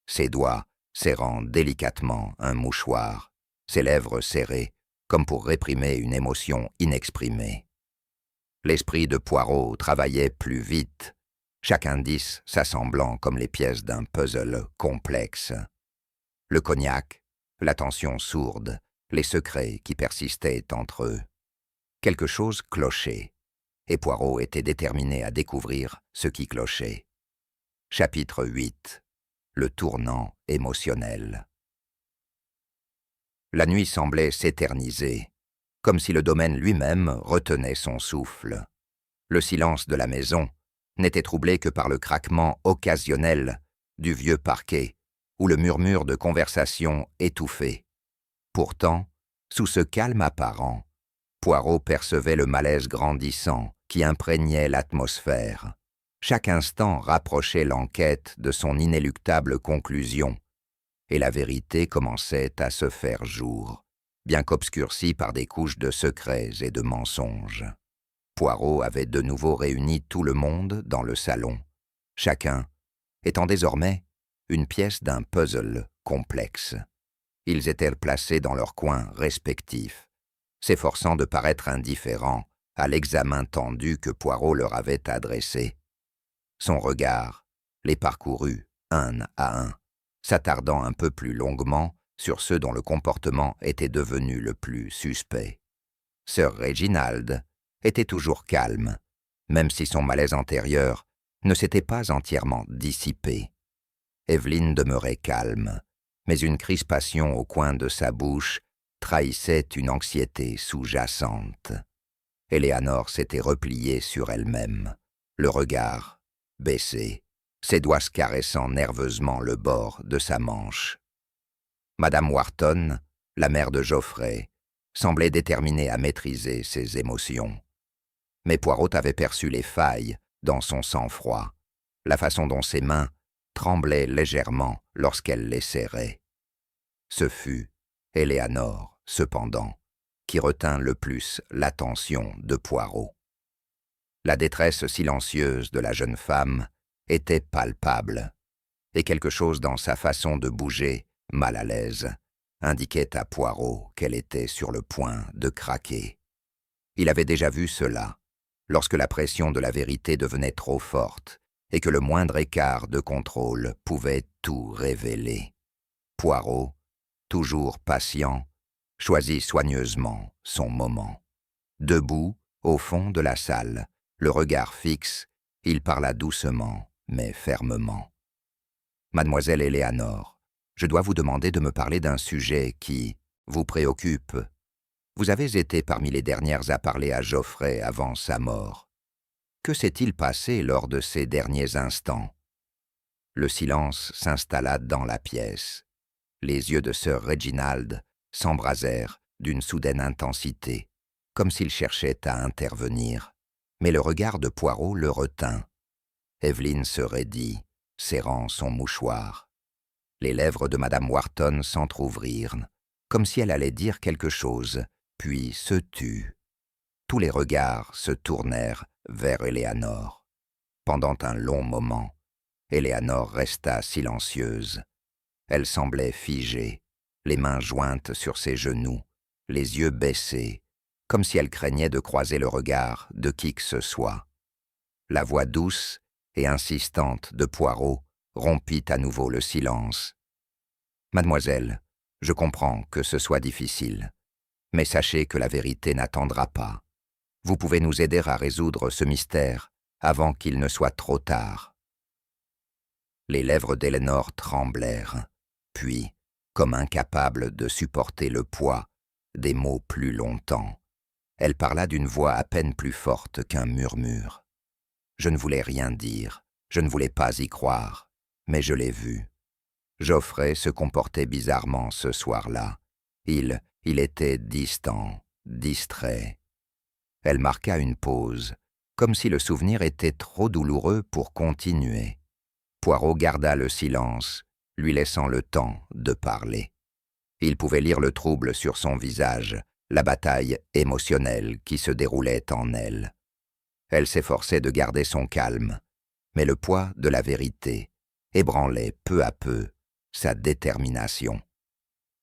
ses doigts serrant délicatement un mouchoir, ses lèvres serrées, comme pour réprimer une émotion inexprimée. L'esprit de Poirot travaillait plus vite, chaque indice s'assemblant comme les pièces d'un puzzle complexe. Le cognac, l'attention sourde, les secrets qui persistaient entre eux. Quelque chose clochait, et Poirot était déterminé à découvrir ce qui clochait. Chapitre 8. Le tournant émotionnel. La nuit semblait s'éterniser, comme si le domaine lui-même retenait son souffle. Le silence de la maison n'était troublé que par le craquement occasionnel du vieux parquet ou le murmure de conversation étouffée. Pourtant, sous ce calme apparent, Poirot percevait le malaise grandissant qui imprégnait l'atmosphère. Chaque instant rapprochait l'enquête de son inéluctable conclusion, et la vérité commençait à se faire jour, bien qu'obscurcie par des couches de secrets et de mensonges. Poirot avait de nouveau réuni tout le monde dans le salon, chacun étant désormais une pièce d'un puzzle complexe. Ils étaient placés dans leurs coins respectifs, s'efforçant de paraître indifférents à l'examen tendu que Poirot leur avait adressé. Son regard les parcourut un à un, s'attardant un peu plus longuement sur ceux dont le comportement était devenu le plus suspect. Sir Reginald était toujours calme, même si son malaise antérieur ne s'était pas entièrement dissipé. Evelyne demeurait calme, mais une crispation au coin de sa bouche trahissait une anxiété sous-jacente. Éléanore s'était repliée sur elle-même, le regard baissé, ses doigts caressant nerveusement le bord de sa manche. Madame Wharton, la mère de Geoffrey, semblait déterminée à maîtriser ses émotions. Mais Poirot avait perçu les failles dans son sang-froid, la façon dont ses mains tremblaient légèrement lorsqu'elle les serrait. Ce fut Éléanore, cependant, qui retint le plus l'attention de Poirot. La détresse silencieuse de la jeune femme était palpable, et quelque chose dans sa façon de bouger, mal à l'aise, indiquait à Poirot qu'elle était sur le point de craquer. Il avait déjà vu cela, lorsque la pression de la vérité devenait trop forte et que le moindre écart de contrôle pouvait tout révéler. Poirot, toujours patient, choisit soigneusement son moment. Debout, au fond de la salle, le regard fixe, il parla doucement, mais fermement. « Mademoiselle Éléanore, je dois vous demander de me parler d'un sujet qui vous préoccupe. Vous avez été parmi les dernières à parler à Geoffrey avant sa mort. Que s'est-il passé lors de ces derniers instants ?» Le silence s'installa dans la pièce. Les yeux de Sir Reginald s'embrasèrent d'une soudaine intensité, comme s'il cherchait à intervenir. Mais le regard de Poirot le retint. Evelyne se raidit, serrant son mouchoir. Les lèvres de Madame Wharton s'entr'ouvrirent, comme si elle allait dire quelque chose, puis se tut. Tous les regards se tournèrent vers Éléanore. Pendant un long moment, Éléanore resta silencieuse. Elle semblait figée, les mains jointes sur ses genoux, les yeux baissés, comme si elle craignait de croiser le regard de qui que ce soit. La voix douce et insistante de Poirot rompit à nouveau le silence. « Mademoiselle, je comprends que ce soit difficile, mais sachez que la vérité n'attendra pas. Vous pouvez nous aider à résoudre ce mystère avant qu'il ne soit trop tard. » Les lèvres d'Eléanor tremblèrent, puis, comme incapable de supporter le poids des mots plus longtemps, elle parla d'une voix à peine plus forte qu'un murmure. Je ne voulais rien dire, je ne voulais pas y croire, mais je l'ai vu. Geoffrey se comportait bizarrement ce soir-là. Il était distant, distrait. Elle marqua une pause, comme si le souvenir était trop douloureux pour continuer. Poirot garda le silence, lui laissant le temps de parler. Il pouvait lire le trouble sur son visage, la bataille émotionnelle qui se déroulait en elle. Elle s'efforçait de garder son calme, mais le poids de la vérité ébranlait peu à peu sa détermination.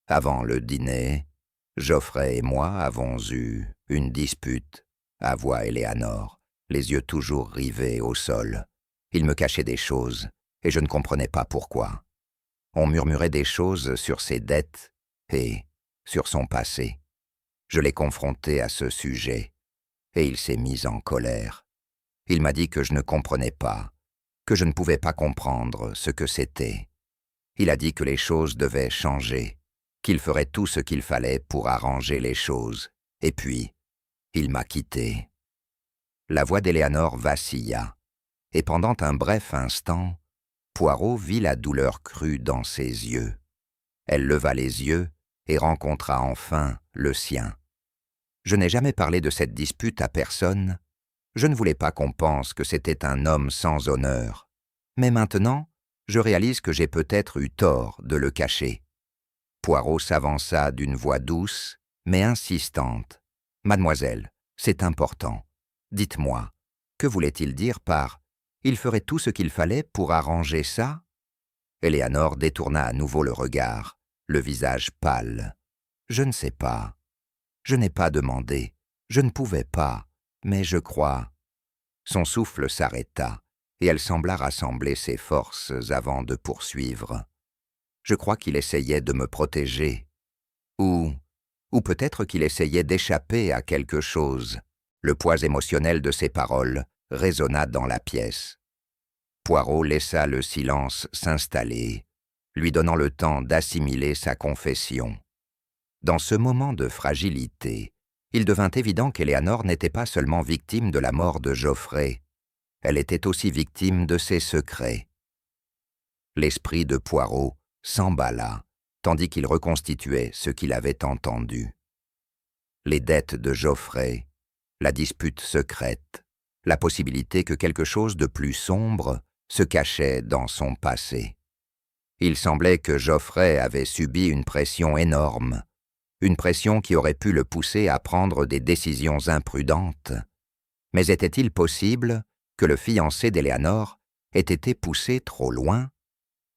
Avant le dîner, Geoffrey et moi avons eu une dispute, avoua Éléanor, les yeux toujours rivés au sol. Il me cachait des choses, et je ne comprenais pas pourquoi. On murmurait des choses sur ses dettes et sur son passé. Je l'ai confronté à ce sujet, et il s'est mis en colère. Il m'a dit que je ne comprenais pas, que je ne pouvais pas comprendre ce que c'était. Il a dit que les choses devaient changer, qu'il ferait tout ce qu'il fallait pour arranger les choses, et puis, il m'a quitté. La voix d'Éléanor vacilla, et pendant un bref instant, Poirot vit la douleur crue dans ses yeux. Elle leva les yeux et rencontra enfin le sien. Je n'ai jamais parlé de cette dispute à personne. Je ne voulais pas qu'on pense que c'était un homme sans honneur. Mais maintenant, je réalise que j'ai peut-être eu tort de le cacher. Poirot s'avança d'une voix douce, mais insistante. « Mademoiselle, c'est important. Dites-moi, que voulait-il dire par « il ferait tout ce qu'il fallait pour arranger ça » Éléanor détourna à nouveau le regard, le visage pâle. « Je ne sais pas. Je n'ai pas demandé. Je ne pouvais pas. Mais je crois. » Son souffle s'arrêta, et elle sembla rassembler ses forces avant de poursuivre. Je crois qu'il essayait de me protéger. Ou peut-être qu'il essayait d'échapper à quelque chose. Le poids émotionnel de ses paroles résonna dans la pièce. Poirot laissa le silence s'installer, lui donnant le temps d'assimiler sa confession. Dans ce moment de fragilité, il devint évident qu'Éléanor n'était pas seulement victime de la mort de Geoffrey, elle était aussi victime de ses secrets. L'esprit de Poirot s'emballa, tandis qu'il reconstituait ce qu'il avait entendu. Les dettes de Geoffrey, la dispute secrète, la possibilité que quelque chose de plus sombre se cachait dans son passé. Il semblait que Geoffrey avait subi une pression énorme, une pression qui aurait pu le pousser à prendre des décisions imprudentes. Mais était-il possible que le fiancé d'Éléanor ait été poussé trop loin?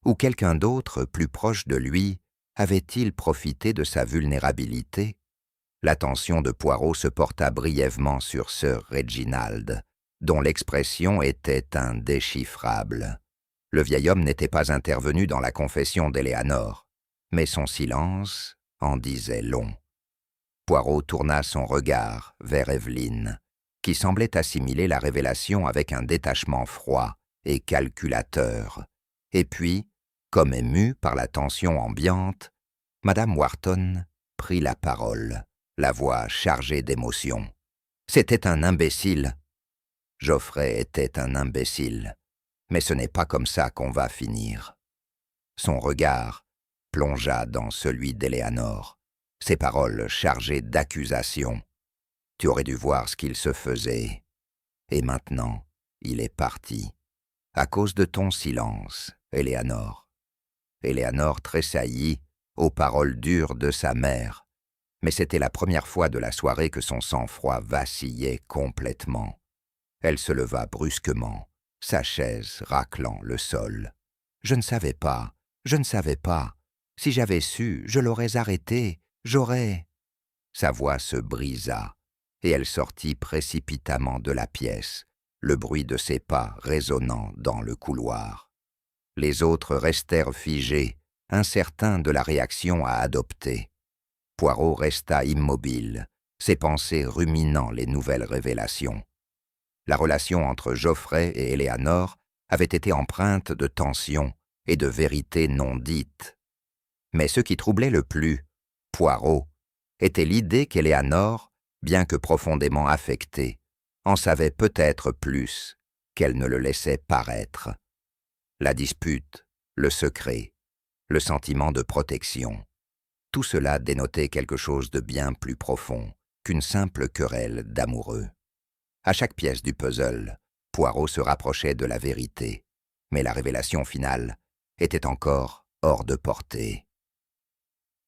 Ou quelqu'un d'autre, plus proche de lui, avait-il profité de sa vulnérabilité? L'attention de Poirot se porta brièvement sur Sir Reginald, dont l'expression était indéchiffrable. Le vieil homme n'était pas intervenu dans la confession d'Éléanor, mais son silence en disait long. Poirot tourna son regard vers Evelyne, qui semblait assimiler la révélation avec un détachement froid et calculateur. Et puis, comme émue par la tension ambiante, Madame Wharton prit la parole, la voix chargée d'émotion. C'était un imbécile. Geoffrey était un imbécile, mais ce n'est pas comme ça qu'on va finir. Son regard plongea dans celui d'Éléanor, ses paroles chargées d'accusation. Tu aurais dû voir ce qu'il se faisait. Et maintenant, il est parti. À cause de ton silence, Éléanor. Éléanor tressaillit aux paroles dures de sa mère, mais c'était la première fois de la soirée que son sang-froid vacillait complètement. Elle se leva brusquement, sa chaise raclant le sol. « Je ne savais pas, je ne savais pas. Si j'avais su, je l'aurais arrêté, j'aurais... » Sa voix se brisa, et elle sortit précipitamment de la pièce, le bruit de ses pas résonnant dans le couloir. Les autres restèrent figés, incertains de la réaction à adopter. Poirot resta immobile, ses pensées ruminant les nouvelles révélations. La relation entre Geoffrey et Éléanore avait été empreinte de tensions et de vérités non dites. Mais ce qui troublait le plus Poirot était l'idée qu'Éléanore, bien que profondément affectée, en savait peut-être plus qu'elle ne le laissait paraître. La dispute, le secret, le sentiment de protection, tout cela dénotait quelque chose de bien plus profond qu'une simple querelle d'amoureux. À chaque pièce du puzzle, Poirot se rapprochait de la vérité, mais la révélation finale était encore hors de portée.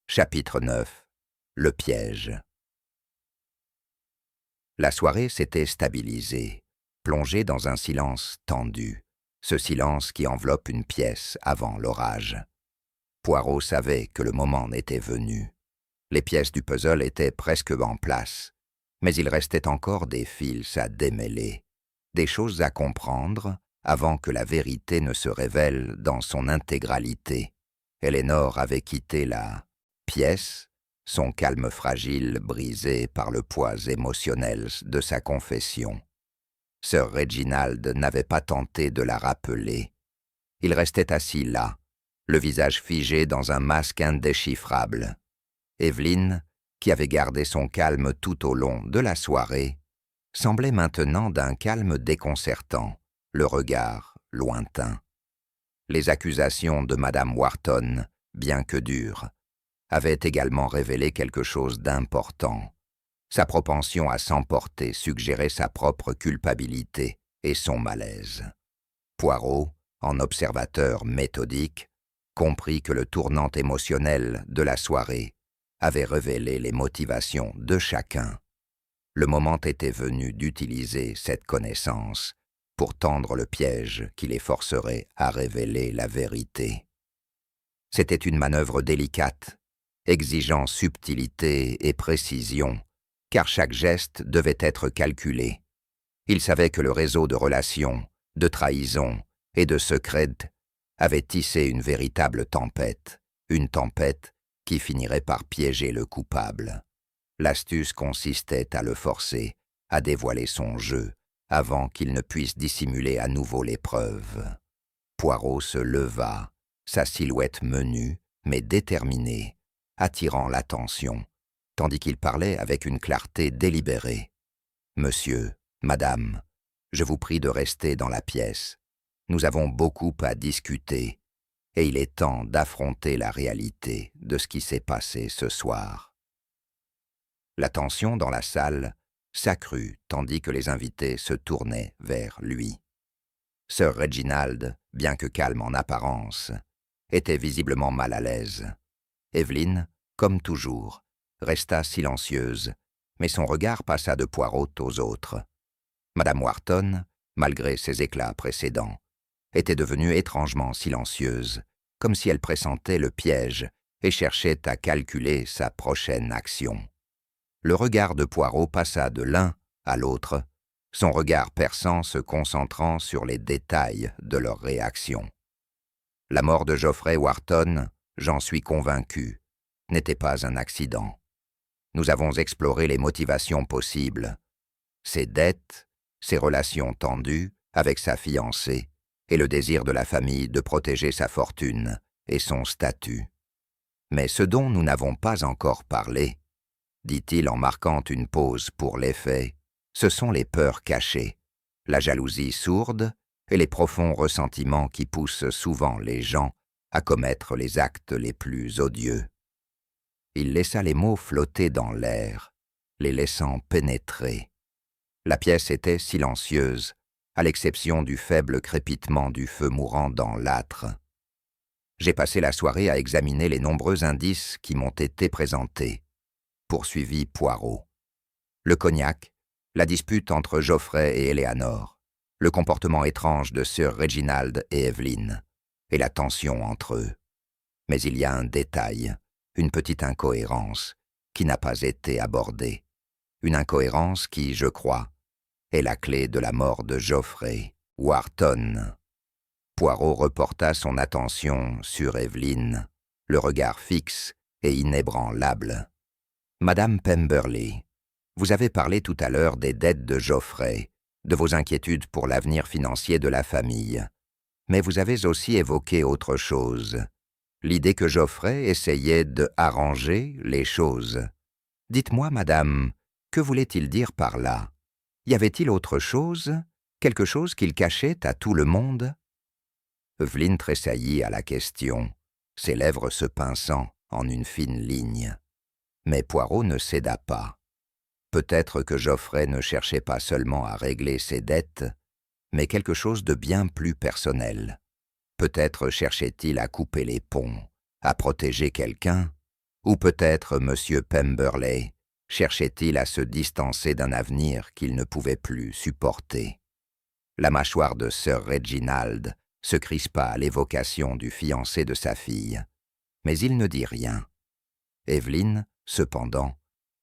Chapitre 9. Le piège. La soirée s'était stabilisée, plongée dans un silence tendu, ce silence qui enveloppe une pièce avant l'orage. Poirot savait que le moment était venu. Les pièces du puzzle étaient presque en place, mais il restait encore des fils à démêler, des choses à comprendre avant que la vérité ne se révèle dans son intégralité. Éléanore avait quitté la pièce, son calme fragile brisé par le poids émotionnel de sa confession. Sir Reginald n'avait pas tenté de la rappeler. Il restait assis là, le visage figé dans un masque indéchiffrable. Evelyne, qui avait gardé son calme tout au long de la soirée, semblait maintenant d'un calme déconcertant, le regard lointain. Les accusations de Madame Wharton, bien que dures, avaient également révélé quelque chose d'important. Sa propension à s'emporter suggérait sa propre culpabilité et son malaise. Poirot, en observateur méthodique, comprit que le tournant émotionnel de la soirée avait révélé les motivations de chacun. Le moment était venu d'utiliser cette connaissance pour tendre le piège qui les forcerait à révéler la vérité. C'était une manœuvre délicate, exigeant subtilité et précision, car chaque geste devait être calculé. Il savait que le réseau de relations, de trahisons et de secrets avait tissé une véritable tempête, une tempête qui finirait par piéger le coupable. L'astuce consistait à le forcer à dévoiler son jeu avant qu'il ne puisse dissimuler à nouveau les preuves. Poirot se leva, sa silhouette menue, mais déterminée, attirant l'attention, tandis qu'il parlait avec une clarté délibérée. « Monsieur, madame, je vous prie de rester dans la pièce. Nous avons beaucoup à discuter, et il est temps d'affronter la réalité de ce qui s'est passé ce soir. » La tension dans la salle s'accrut tandis que les invités se tournaient vers lui. Sir Reginald, bien que calme en apparence, était visiblement mal à l'aise. Evelyne, comme toujours, resta silencieuse, mais son regard passa de Poirot aux autres. Madame Wharton, malgré ses éclats précédents, était devenue étrangement silencieuse, comme si elle pressentait le piège et cherchait à calculer sa prochaine action. Le regard de Poirot passa de l'un à l'autre, son regard perçant se concentrant sur les détails de leur réaction. La mort de Geoffrey Wharton, j'en suis convaincu, n'était pas un accident. Nous avons exploré les motivations possibles. Ses dettes, ses relations tendues avec sa fiancée et le désir de la famille de protéger sa fortune et son statut. Mais ce dont nous n'avons pas encore parlé, dit-il en marquant une pause pour l'effet, ce sont les peurs cachées, la jalousie sourde et les profonds ressentiments qui poussent souvent les gens à commettre les actes les plus odieux. Il laissa les mots flotter dans l'air, les laissant pénétrer. La pièce était silencieuse, à l'exception du faible crépitement du feu mourant dans l'âtre. J'ai passé la soirée à examiner les nombreux indices qui m'ont été présentés, poursuivit Poirot. Le cognac, la dispute entre Geoffrey et Éléanore, le comportement étrange de Sir Reginald et Evelyne, et la tension entre eux. Mais il y a un détail, une petite incohérence, qui n'a pas été abordée. Une incohérence qui, je crois, est la clé de la mort de Geoffrey Wharton. Poirot reporta son attention sur Evelyne, le regard fixe et inébranlable. Madame Pemberley, Vous avez parlé tout à l'heure des dettes de Geoffrey, de vos inquiétudes pour l'avenir financier de la famille. Mais vous avez aussi évoqué autre chose, l'idée que Geoffrey essayait de arranger les choses. Dites-moi, madame, que voulait-il dire par là? Y avait-il autre chose, quelque chose qu'il cachait à tout le monde? Evelyn tressaillit à la question, ses lèvres se pinçant en une fine ligne. Mais Poirot ne céda pas. Peut-être que Geoffrey ne cherchait pas seulement à régler ses dettes, mais quelque chose de bien plus personnel. Peut-être cherchait-il à couper les ponts, à protéger quelqu'un, ou peut-être M. Pemberley cherchait-il à se distancer d'un avenir qu'il ne pouvait plus supporter. La mâchoire de Sir Reginald se crispa à l'évocation du fiancé de sa fille, mais il ne dit rien. Evelyn, cependant,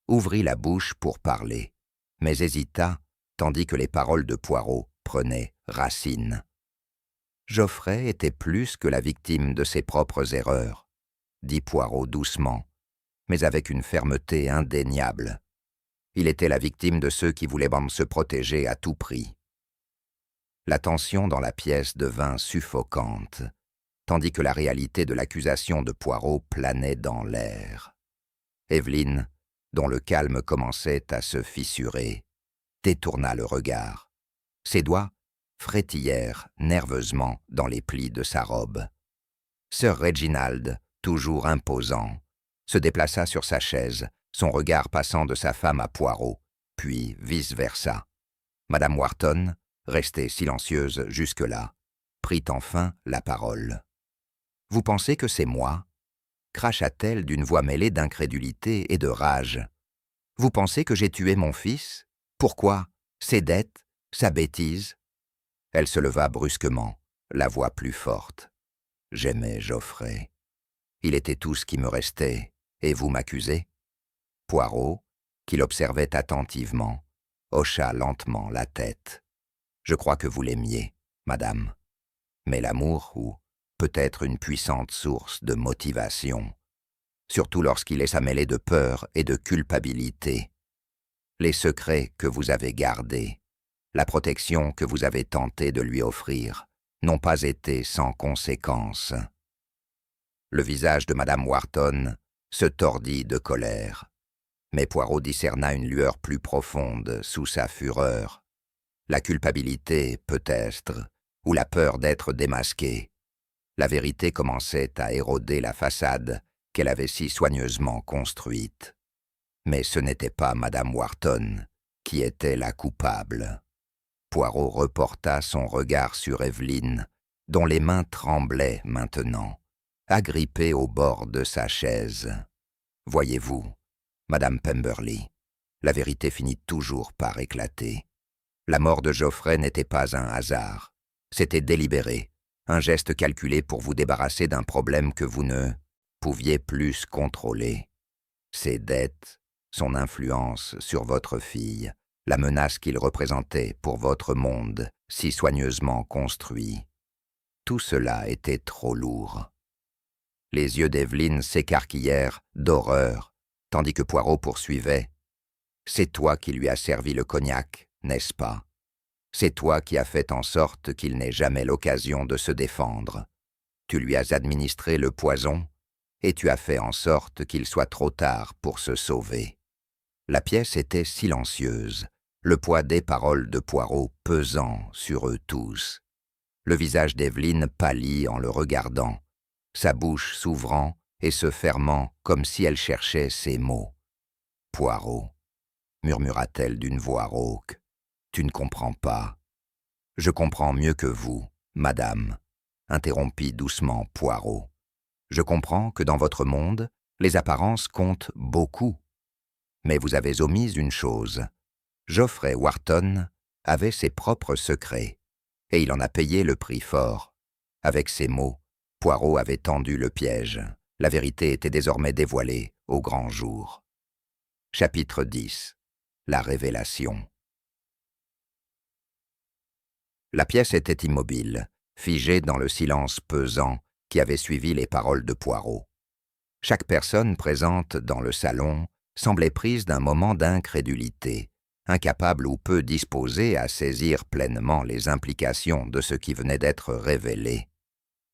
ouvrit la bouche pour parler, mais hésita, tandis que les paroles de Poirot prenaient racine. Geoffrey était plus que la victime de ses propres erreurs, dit Poirot doucement, mais avec une fermeté indéniable. Il était la victime de ceux qui voulaient se protéger à tout prix. La tension dans la pièce devint suffocante, tandis que la réalité de l'accusation de Poirot planait dans l'air. Evelyn, dont le calme commençait à se fissurer, détourna le regard. Ses doigts frétillèrent nerveusement dans les plis de sa robe. Sir Reginald, toujours imposant, se déplaça sur sa chaise, son regard passant de sa femme à Poirot, puis vice-versa. Madame Wharton, restée silencieuse jusque-là, prit enfin la parole. « Vous pensez que c'est moi ?» cracha-t-elle d'une voix mêlée d'incrédulité et de rage. « Vous pensez que j'ai tué mon fils? Pourquoi? Ses dettes? Sa bêtise ?» Elle se leva brusquement, la voix plus forte. « J'aimais Geoffrey. Il était tout ce qui me restait, et vous m'accusez ?» Poirot, qui l'observait attentivement, hocha lentement la tête. « Je crois que vous l'aimiez, madame. Mais l'amour, ou peut-être une puissante source de motivation, surtout lorsqu'il est s'ammêlé de peur et de culpabilité. Les secrets que vous avez gardés, la protection que vous avez tenté de lui offrir, n'ont pas été sans conséquence. » Le visage de madame Wharton se tordit de colère, mais Poirot discerna une lueur plus profonde sous sa fureur. La culpabilité, peut-être, ou la peur d'être démasquée. La vérité commençait à éroder la façade qu'elle avait si soigneusement construite. Mais ce n'était pas madame Wharton qui était la coupable. Poirot reporta son regard sur Evelyn, dont les mains tremblaient maintenant, agrippée au bord de sa chaise. « Voyez-vous, madame Pemberley, la vérité finit toujours par éclater. La mort de Geoffrey n'était pas un hasard. C'était délibéré, un geste calculé pour vous débarrasser d'un problème que vous ne pouviez plus contrôler. Ses dettes, son influence sur votre fille, la menace qu'il représentait pour votre monde, si soigneusement construit. Tout cela était trop lourd. » Les yeux d'Evelyn s'écarquillèrent d'horreur, tandis que Poirot poursuivait. « C'est toi qui lui as servi le cognac, n'est-ce pas? C'est toi qui as fait en sorte qu'il n'ait jamais l'occasion de se défendre. Tu lui as administré le poison, et tu as fait en sorte qu'il soit trop tard pour se sauver. » La pièce était silencieuse, le poids des paroles de Poirot pesant sur eux tous. Le visage d'Evelyn pâlit en le regardant, sa bouche s'ouvrant et se fermant comme si elle cherchait ses mots. « Poirot, » murmura-t-elle d'une voix rauque, « tu ne comprends pas. »« Je comprends mieux que vous, madame, » interrompit doucement Poirot. « Je comprends que dans votre monde, les apparences comptent beaucoup. Mais vous avez omis une chose. Geoffrey Wharton avait ses propres secrets, et il en a payé le prix fort. Avec ces mots, Poirot avait tendu le piège. La vérité était désormais dévoilée au grand jour. Chapitre 10. La révélation. La pièce était immobile, figée dans le silence pesant qui avait suivi les paroles de Poirot. Chaque personne présente dans le salon semblait prise d'un moment d'incrédulité, incapable ou peu disposée à saisir pleinement les implications de ce qui venait d'être révélé.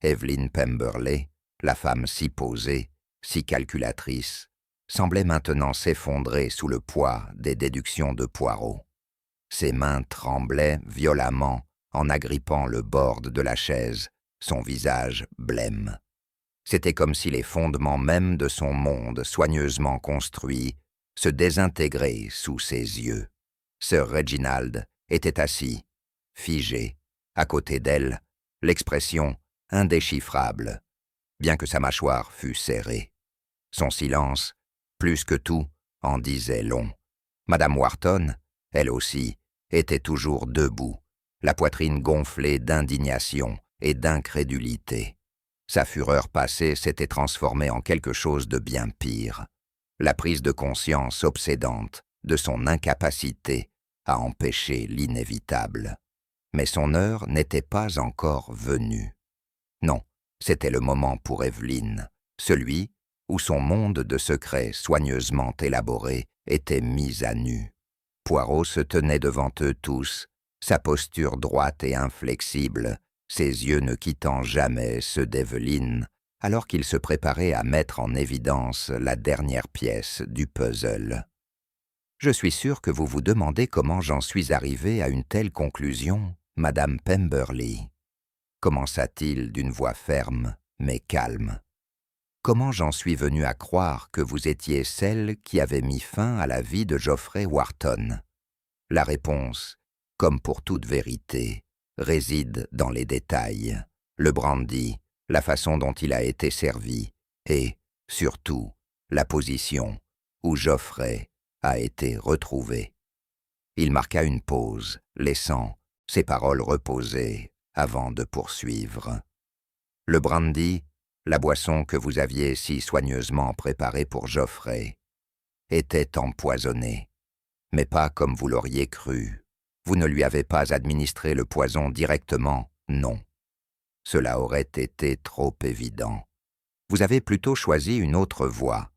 Evelyn Pemberley, la femme si posée, si calculatrice, semblait maintenant s'effondrer sous le poids des déductions de Poirot. Ses mains tremblaient violemment en agrippant le bord de la chaise, son visage blême. C'était comme si les fondements même de son monde soigneusement construit se désintégraient sous ses yeux. Sir Reginald était assis, figé, à côté d'elle, l'expression indéchiffrable, bien que sa mâchoire fût serrée. Son silence, plus que tout, en disait long. Madame Wharton, elle aussi, était toujours debout, la poitrine gonflée d'indignation et d'incrédulité. Sa fureur passée s'était transformée en quelque chose de bien pire, la prise de conscience obsédante de son incapacité à empêcher l'inévitable. Mais son heure n'était pas encore venue. Non, c'était le moment pour Evelyn, celui où son monde de secrets soigneusement élaboré était mis à nu. Poirot se tenait devant eux tous, sa posture droite et inflexible, ses yeux ne quittant jamais ceux d'Evelyn, alors qu'il se préparait à mettre en évidence la dernière pièce du puzzle. « Je suis sûr que vous vous demandez comment j'en suis arrivé à une telle conclusion, Madame Pemberley, » commença-t-il d'une voix ferme mais calme. « Comment j'en suis venu à croire que vous étiez celle qui avait mis fin à la vie de Geoffrey Wharton? La réponse, comme pour toute vérité, réside dans les détails, le brandy, la façon dont il a été servi et, surtout, la position où Geoffrey a été retrouvé. » Il marqua une pause, laissant ses paroles reposer avant de poursuivre. « Le brandy, la boisson que vous aviez si soigneusement préparée pour Geoffrey, était empoisonnée, mais pas comme vous l'auriez cru. Vous ne lui avez pas administré le poison directement, non. Cela aurait été trop évident. Vous avez plutôt choisi une autre voie.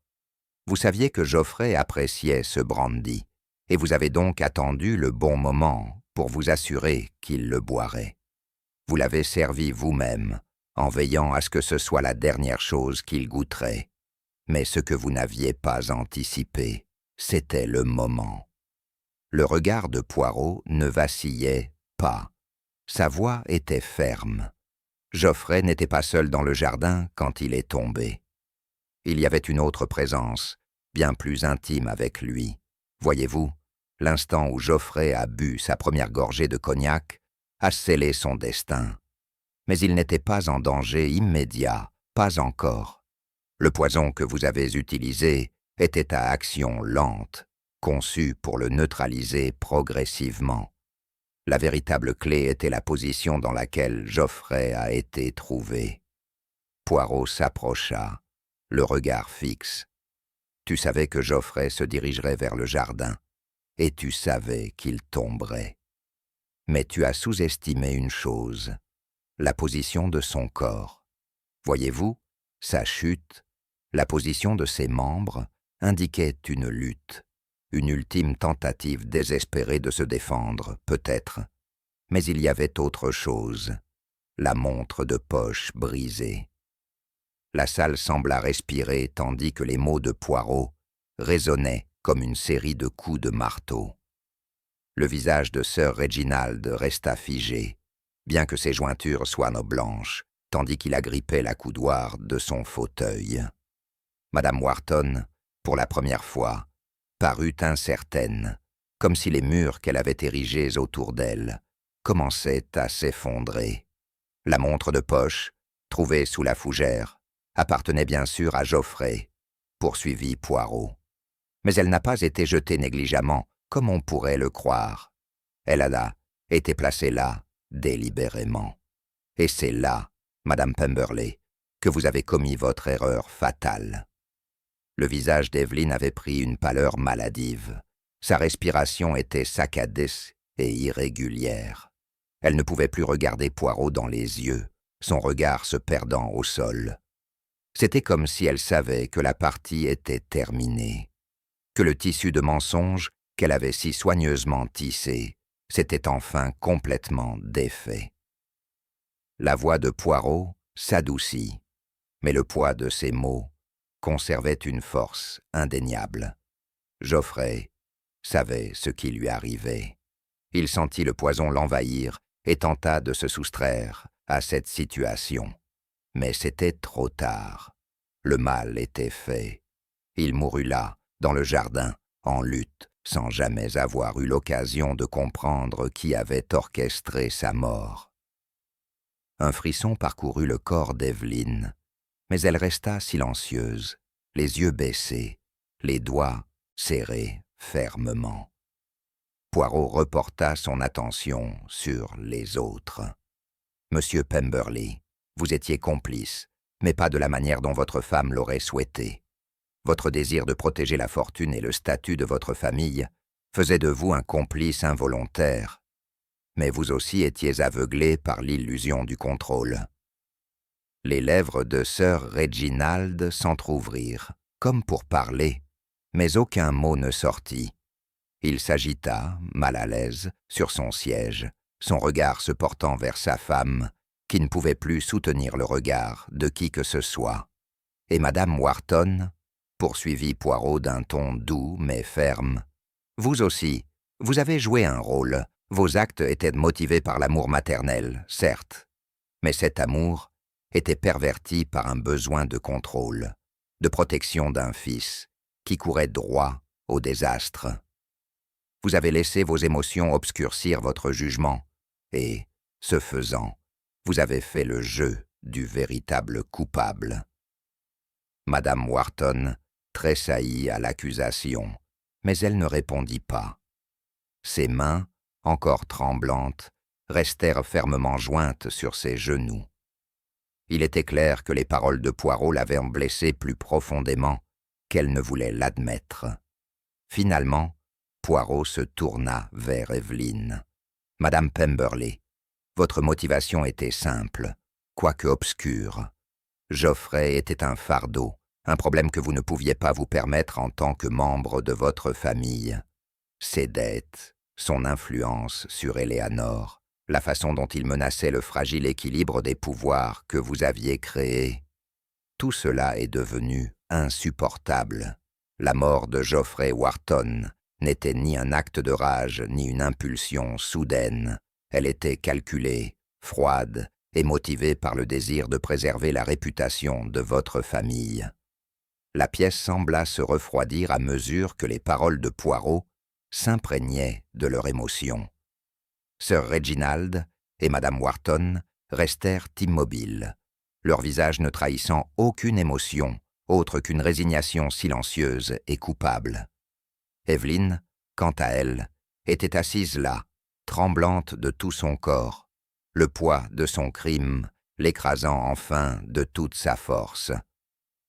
Vous saviez que Geoffrey appréciait ce brandy, et vous avez donc attendu le bon moment pour vous assurer qu'il le boirait. Vous l'avez servi vous-même, en veillant à ce que ce soit la dernière chose qu'il goûterait. Mais ce que vous n'aviez pas anticipé, c'était le moment. » Le regard de Poirot ne vacillait pas. Sa voix était ferme. Geoffrey n'était pas seul dans le jardin quand il est tombé. Il y avait une autre présence, bien plus intime avec lui. Voyez-vous, l'instant où Geoffrey a bu sa première gorgée de cognac a scellé son destin. Mais il n'était pas en danger immédiat, pas encore. Le poison que vous avez utilisé était à action lente, conçu pour le neutraliser progressivement. La véritable clé était la position dans laquelle Geoffrey a été trouvé. Poirot s'approcha, le regard fixe. Tu savais que Geoffrey se dirigerait vers le jardin, et tu savais qu'il tomberait. Mais tu as sous-estimé une chose, la position de son corps. Voyez-vous, sa chute, la position de ses membres, indiquait une lutte. Une ultime tentative désespérée de se défendre, peut-être. Mais il y avait autre chose, la montre de poche brisée. La salle sembla respirer tandis que les mots de Poirot résonnaient comme une série de coups de marteau. Le visage de Sir Reginald resta figé, bien que ses jointures soient blanches, tandis qu'il agrippait la coudoir de son fauteuil. Madame Wharton, pour la première fois, parut incertaine, comme si les murs qu'elle avait érigés autour d'elle commençaient à s'effondrer. La montre de poche, trouvée sous la fougère, appartenait bien sûr à Geoffrey, poursuivit Poirot. Mais elle n'a pas été jetée négligemment, comme on pourrait le croire. Elle a été placée là, délibérément. Et c'est là, Madame Pemberley, que vous avez commis votre erreur fatale. Le visage d'Evelyn avait pris une pâleur maladive. Sa respiration était saccadée et irrégulière. Elle ne pouvait plus regarder Poirot dans les yeux, son regard se perdant au sol. C'était comme si elle savait que la partie était terminée, que le tissu de mensonges qu'elle avait si soigneusement tissé s'était enfin complètement défait. La voix de Poirot s'adoucit, mais le poids de ses mots conservait une force indéniable. Geoffrey savait ce qui lui arrivait. Il sentit le poison l'envahir et tenta de se soustraire à cette situation. Mais c'était trop tard. Le mal était fait. Il mourut là, dans le jardin, en lutte, sans jamais avoir eu l'occasion de comprendre qui avait orchestré sa mort. Un frisson parcourut le corps d'Evelyn, mais elle resta silencieuse, les yeux baissés, les doigts serrés fermement. Poirot reporta son attention sur les autres. « Monsieur Pemberley, vous étiez complice, mais pas de la manière dont votre femme l'aurait souhaité. Votre désir de protéger la fortune et le statut de votre famille faisait de vous un complice involontaire, mais vous aussi étiez aveuglé par l'illusion du contrôle. » Les lèvres de sœur Reginald s'entr'ouvrirent, comme pour parler, mais aucun mot ne sortit. Il s'agita, mal à l'aise, sur son siège, son regard se portant vers sa femme, qui ne pouvait plus soutenir le regard de qui que ce soit. Et Madame Wharton poursuivit Poirot d'un ton doux mais ferme. « Vous aussi, vous avez joué un rôle. Vos actes étaient motivés par l'amour maternel, certes, mais cet amour était perverti par un besoin de contrôle, de protection d'un fils, qui courait droit au désastre. Vous avez laissé vos émotions obscurcir votre jugement, et, ce faisant, vous avez fait le jeu du véritable coupable. » Madame Wharton tressaillit à l'accusation, mais elle ne répondit pas. Ses mains, encore tremblantes, restèrent fermement jointes sur ses genoux. Il était clair que les paroles de Poirot l'avaient blessée plus profondément qu'elle ne voulait l'admettre. Finalement, Poirot se tourna vers Evelyn. « Madame Pemberley, votre motivation était simple, quoique obscure. Geoffrey était un fardeau, un problème que vous ne pouviez pas vous permettre en tant que membre de votre famille. Ses dettes, son influence sur Éléanore, la façon dont il menaçait le fragile équilibre des pouvoirs que vous aviez créés, tout cela est devenu insupportable. La mort de Geoffrey Wharton n'était ni un acte de rage ni une impulsion soudaine. Elle était calculée, froide et motivée par le désir de préserver la réputation de votre famille. » La pièce sembla se refroidir à mesure que les paroles de Poirot s'imprégnaient de leur émotion. Sir Reginald et Madame Wharton restèrent immobiles, leur visage ne trahissant aucune émotion autre qu'une résignation silencieuse et coupable. Evelyn, quant à elle, était assise là, tremblante de tout son corps, le poids de son crime l'écrasant enfin de toute sa force.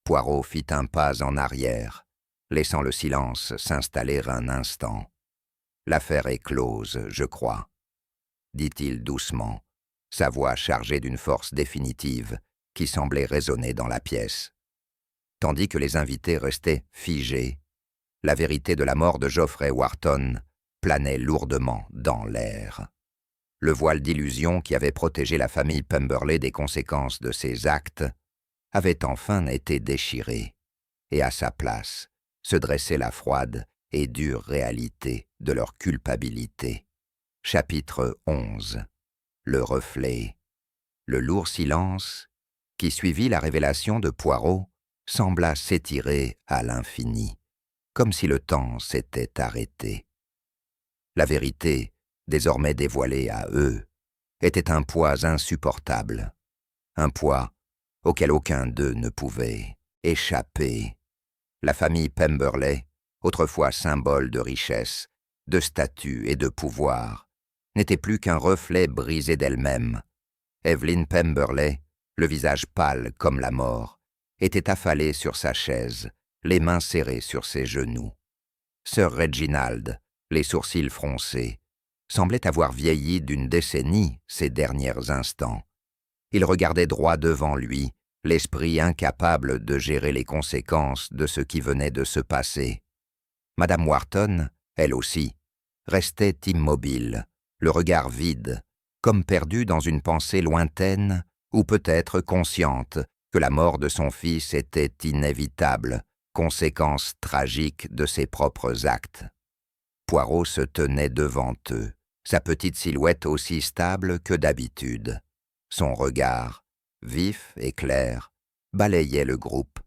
Poirot fit un pas en arrière, laissant le silence s'installer un instant. « L'affaire est close, je crois, » dit-il doucement, sa voix chargée d'une force définitive qui semblait résonner dans la pièce. Tandis que les invités restaient figés, la vérité de la mort de Geoffrey Wharton planait lourdement dans l'air. Le voile d'illusion qui avait protégé la famille Pemberley des conséquences de ses actes avait enfin été déchiré, et à sa place se dressait la froide et dure réalité de leur culpabilité. Chapitre 11. Le reflet. Le lourd silence qui suivit la révélation de Poirot sembla s'étirer à l'infini, comme si le temps s'était arrêté. La vérité, désormais dévoilée à eux, était un poids insupportable, un poids auquel aucun d'eux ne pouvait échapper. La famille Pemberley, autrefois symbole de richesse, de statut et de pouvoir, n'était plus qu'un reflet brisé d'elle-même. Evelyn Pemberley, le visage pâle comme la mort, était affalée sur sa chaise, les mains serrées sur ses genoux. Sir Reginald, les sourcils froncés, semblait avoir vieilli d'une décennie ces derniers instants. Il regardait droit devant lui, l'esprit incapable de gérer les conséquences de ce qui venait de se passer. Madame Wharton, elle aussi, restait immobile, le regard vide, comme perdue dans une pensée lointaine ou peut-être consciente que la mort de son fils était inévitable, conséquence tragique de ses propres actes. Poirot se tenait devant eux, sa petite silhouette aussi stable que d'habitude. Son regard, vif et clair, balayait le groupe,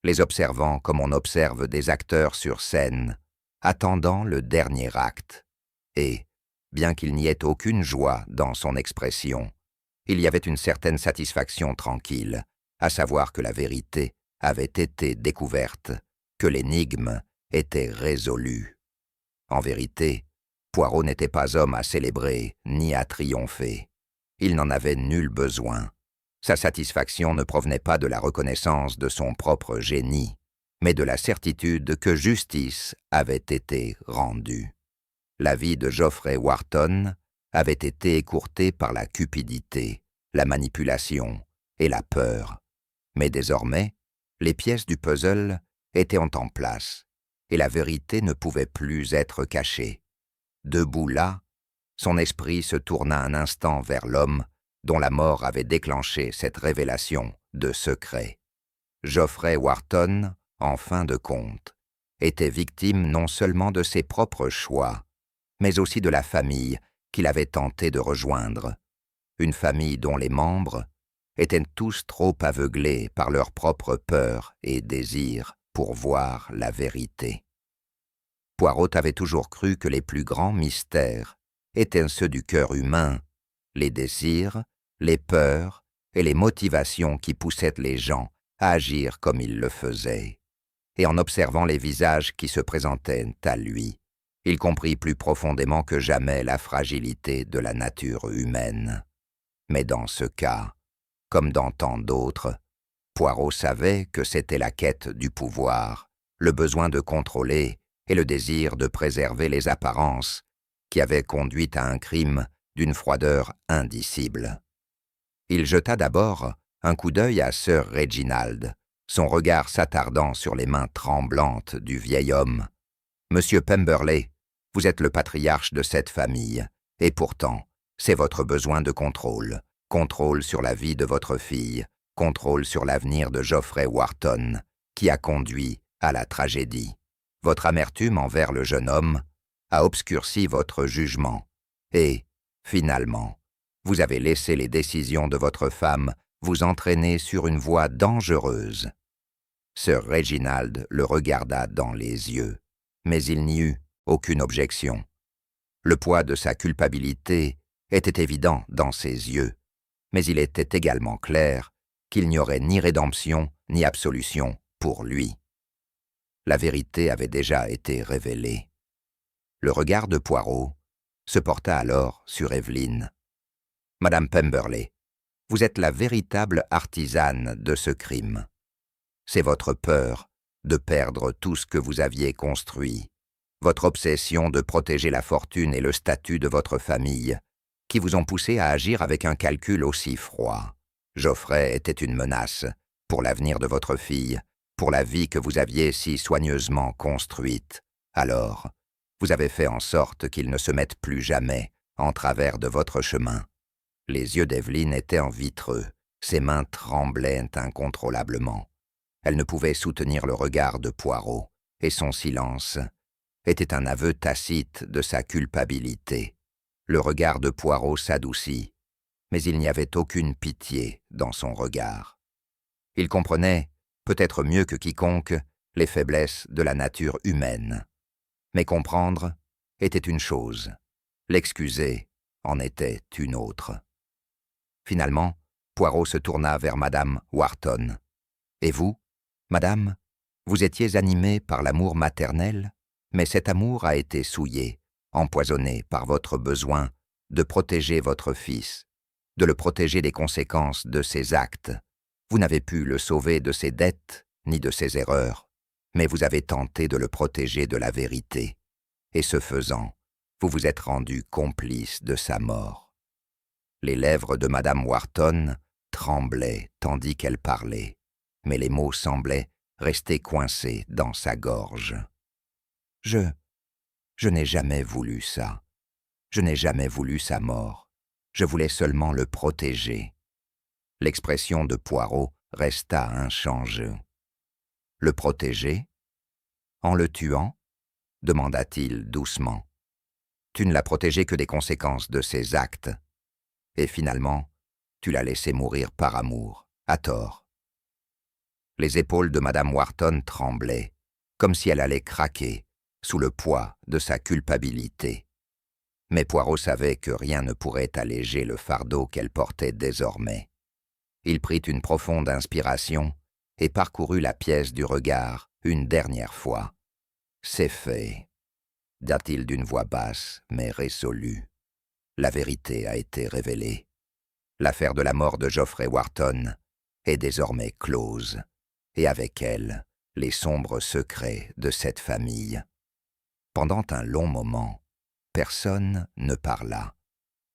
les observant comme on observe des acteurs sur scène, attendant le dernier acte. Et, bien qu'il n'y ait aucune joie dans son expression, il y avait une certaine satisfaction tranquille, à savoir que la vérité avait été découverte, que l'énigme était résolue. En vérité, Poirot n'était pas homme à célébrer ni à triompher. Il n'en avait nul besoin. Sa satisfaction ne provenait pas de la reconnaissance de son propre génie, mais de la certitude que justice avait été rendue. La vie de Geoffrey Wharton avait été écourtée par la cupidité, la manipulation et la peur. Mais désormais, les pièces du puzzle étaient en place, et la vérité ne pouvait plus être cachée. Debout là, son esprit se tourna un instant vers l'homme dont la mort avait déclenché cette révélation de secret. Geoffrey Wharton, en fin de compte, était victime non seulement de ses propres choix, mais aussi de la famille qu'il avait tenté de rejoindre, une famille dont les membres étaient tous trop aveuglés par leurs propres peurs et désirs pour voir la vérité. Poirot avait toujours cru que les plus grands mystères étaient ceux du cœur humain, les désirs, les peurs et les motivations qui poussaient les gens à agir comme ils le faisaient. Et en observant les visages qui se présentaient à lui, il comprit plus profondément que jamais la fragilité de la nature humaine. Mais dans ce cas, comme dans tant d'autres, Poirot savait que c'était la quête du pouvoir, le besoin de contrôler et le désir de préserver les apparences qui avaient conduit à un crime d'une froideur indicible. Il jeta d'abord un coup d'œil à Sir Reginald, son regard s'attardant sur les mains tremblantes du vieil homme. « Monsieur Pemberley, vous êtes le patriarche de cette famille, et pourtant, c'est votre besoin de contrôle. Contrôle sur la vie de votre fille, contrôle sur l'avenir de Geoffrey Wharton, qui a conduit à la tragédie. Votre amertume envers le jeune homme a obscurci votre jugement, et, finalement, vous avez laissé les décisions de votre femme vous entraîner sur une voie dangereuse. » Sir Reginald le regarda dans les yeux, mais il n'y eut aucune objection. Le poids de sa culpabilité était évident dans ses yeux, mais il était également clair qu'il n'y aurait ni rédemption ni absolution pour lui. La vérité avait déjà été révélée. Le regard de Poirot se porta alors sur Evelyne. « Madame Pemberley, vous êtes la véritable artisane de ce crime. C'est votre peur de perdre tout ce que vous aviez construit, votre obsession de protéger la fortune et le statut de votre famille, qui vous ont poussé à agir avec un calcul aussi froid. Geoffrey était une menace pour l'avenir de votre fille, pour la vie que vous aviez si soigneusement construite. Alors, vous avez fait en sorte qu'il ne se mette plus jamais en travers de votre chemin. » Les yeux d'Evelyne étaient en vitreux, ses mains tremblaient incontrôlablement. Elle ne pouvait soutenir le regard de Poirot, et son silence était un aveu tacite de sa culpabilité. Le regard de Poirot s'adoucit, mais il n'y avait aucune pitié dans son regard. Il comprenait, peut-être mieux que quiconque, les faiblesses de la nature humaine. Mais comprendre était une chose, l'excuser en était une autre. Finalement, Poirot se tourna vers Madame Wharton. « Et vous, Madame, vous étiez animée par l'amour maternel, mais cet amour a été souillé, empoisonné par votre besoin de protéger votre fils, de le protéger des conséquences de ses actes. Vous n'avez pu le sauver de ses dettes ni de ses erreurs, mais vous avez tenté de le protéger de la vérité, et ce faisant, vous vous êtes rendu complice de sa mort. » Les lèvres de Madame Wharton tremblaient tandis qu'elle parlait, mais les mots semblaient rester coincés dans sa gorge. Je n'ai jamais voulu ça. Je n'ai jamais voulu sa mort. Je voulais seulement le protéger. » L'expression de Poirot resta inchangée. « Le protéger? En le tuant ?» demanda-t-il doucement. « Tu ne l'as protégé que des conséquences de ses actes. Et finalement, tu l'as laissé mourir par amour, à tort. » Les épaules de Madame Wharton tremblaient, comme si elle allait craquer sous le poids de sa culpabilité. Mais Poirot savait que rien ne pourrait alléger le fardeau qu'elle portait désormais. Il prit une profonde inspiration et parcourut la pièce du regard une dernière fois. « C'est fait, » dit-il d'une voix basse mais résolue. La vérité a été révélée. L'affaire de la mort de Geoffrey Wharton est désormais close, et avec elle, les sombres secrets de cette famille. Pendant un long moment, personne ne parla.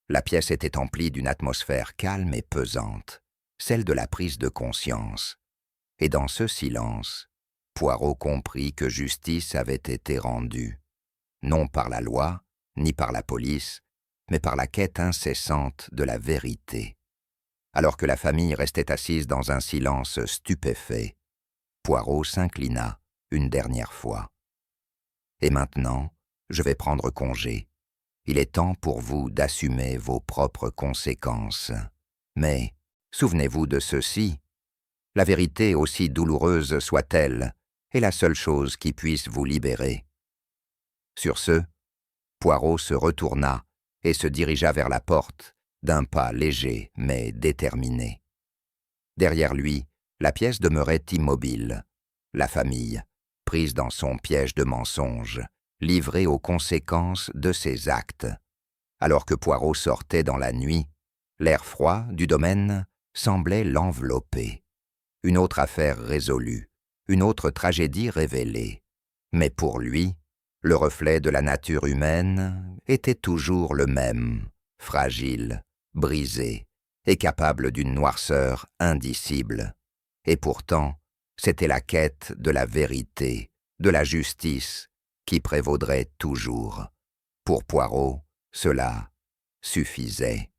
La pièce était emplie d'une atmosphère calme et pesante, celle de la prise de conscience. Et dans ce silence, Poirot comprit que justice avait été rendue, non par la loi, ni par la police, mais par la quête incessante de la vérité. Alors que la famille restait assise dans un silence stupéfait, Poirot s'inclina une dernière fois. « Et maintenant, je vais prendre congé. Il est temps pour vous d'assumer vos propres conséquences. Mais souvenez-vous de ceci. La vérité, aussi douloureuse soit-elle, est la seule chose qui puisse vous libérer. » Sur ce, Poirot se retourna et se dirigea vers la porte, d'un pas léger mais déterminé. Derrière lui, la pièce demeurait immobile. La famille, prise dans son piège de mensonges, livrée aux conséquences de ses actes. Alors que Poirot sortait dans la nuit, l'air froid du domaine semblait l'envelopper. Une autre affaire résolue, une autre tragédie révélée. Mais pour lui, le reflet de la nature humaine était toujours le même, fragile, brisé et capable d'une noirceur indicible. Et pourtant, c'était la quête de la vérité, de la justice, qui prévaudrait toujours. Pour Poirot, cela suffisait.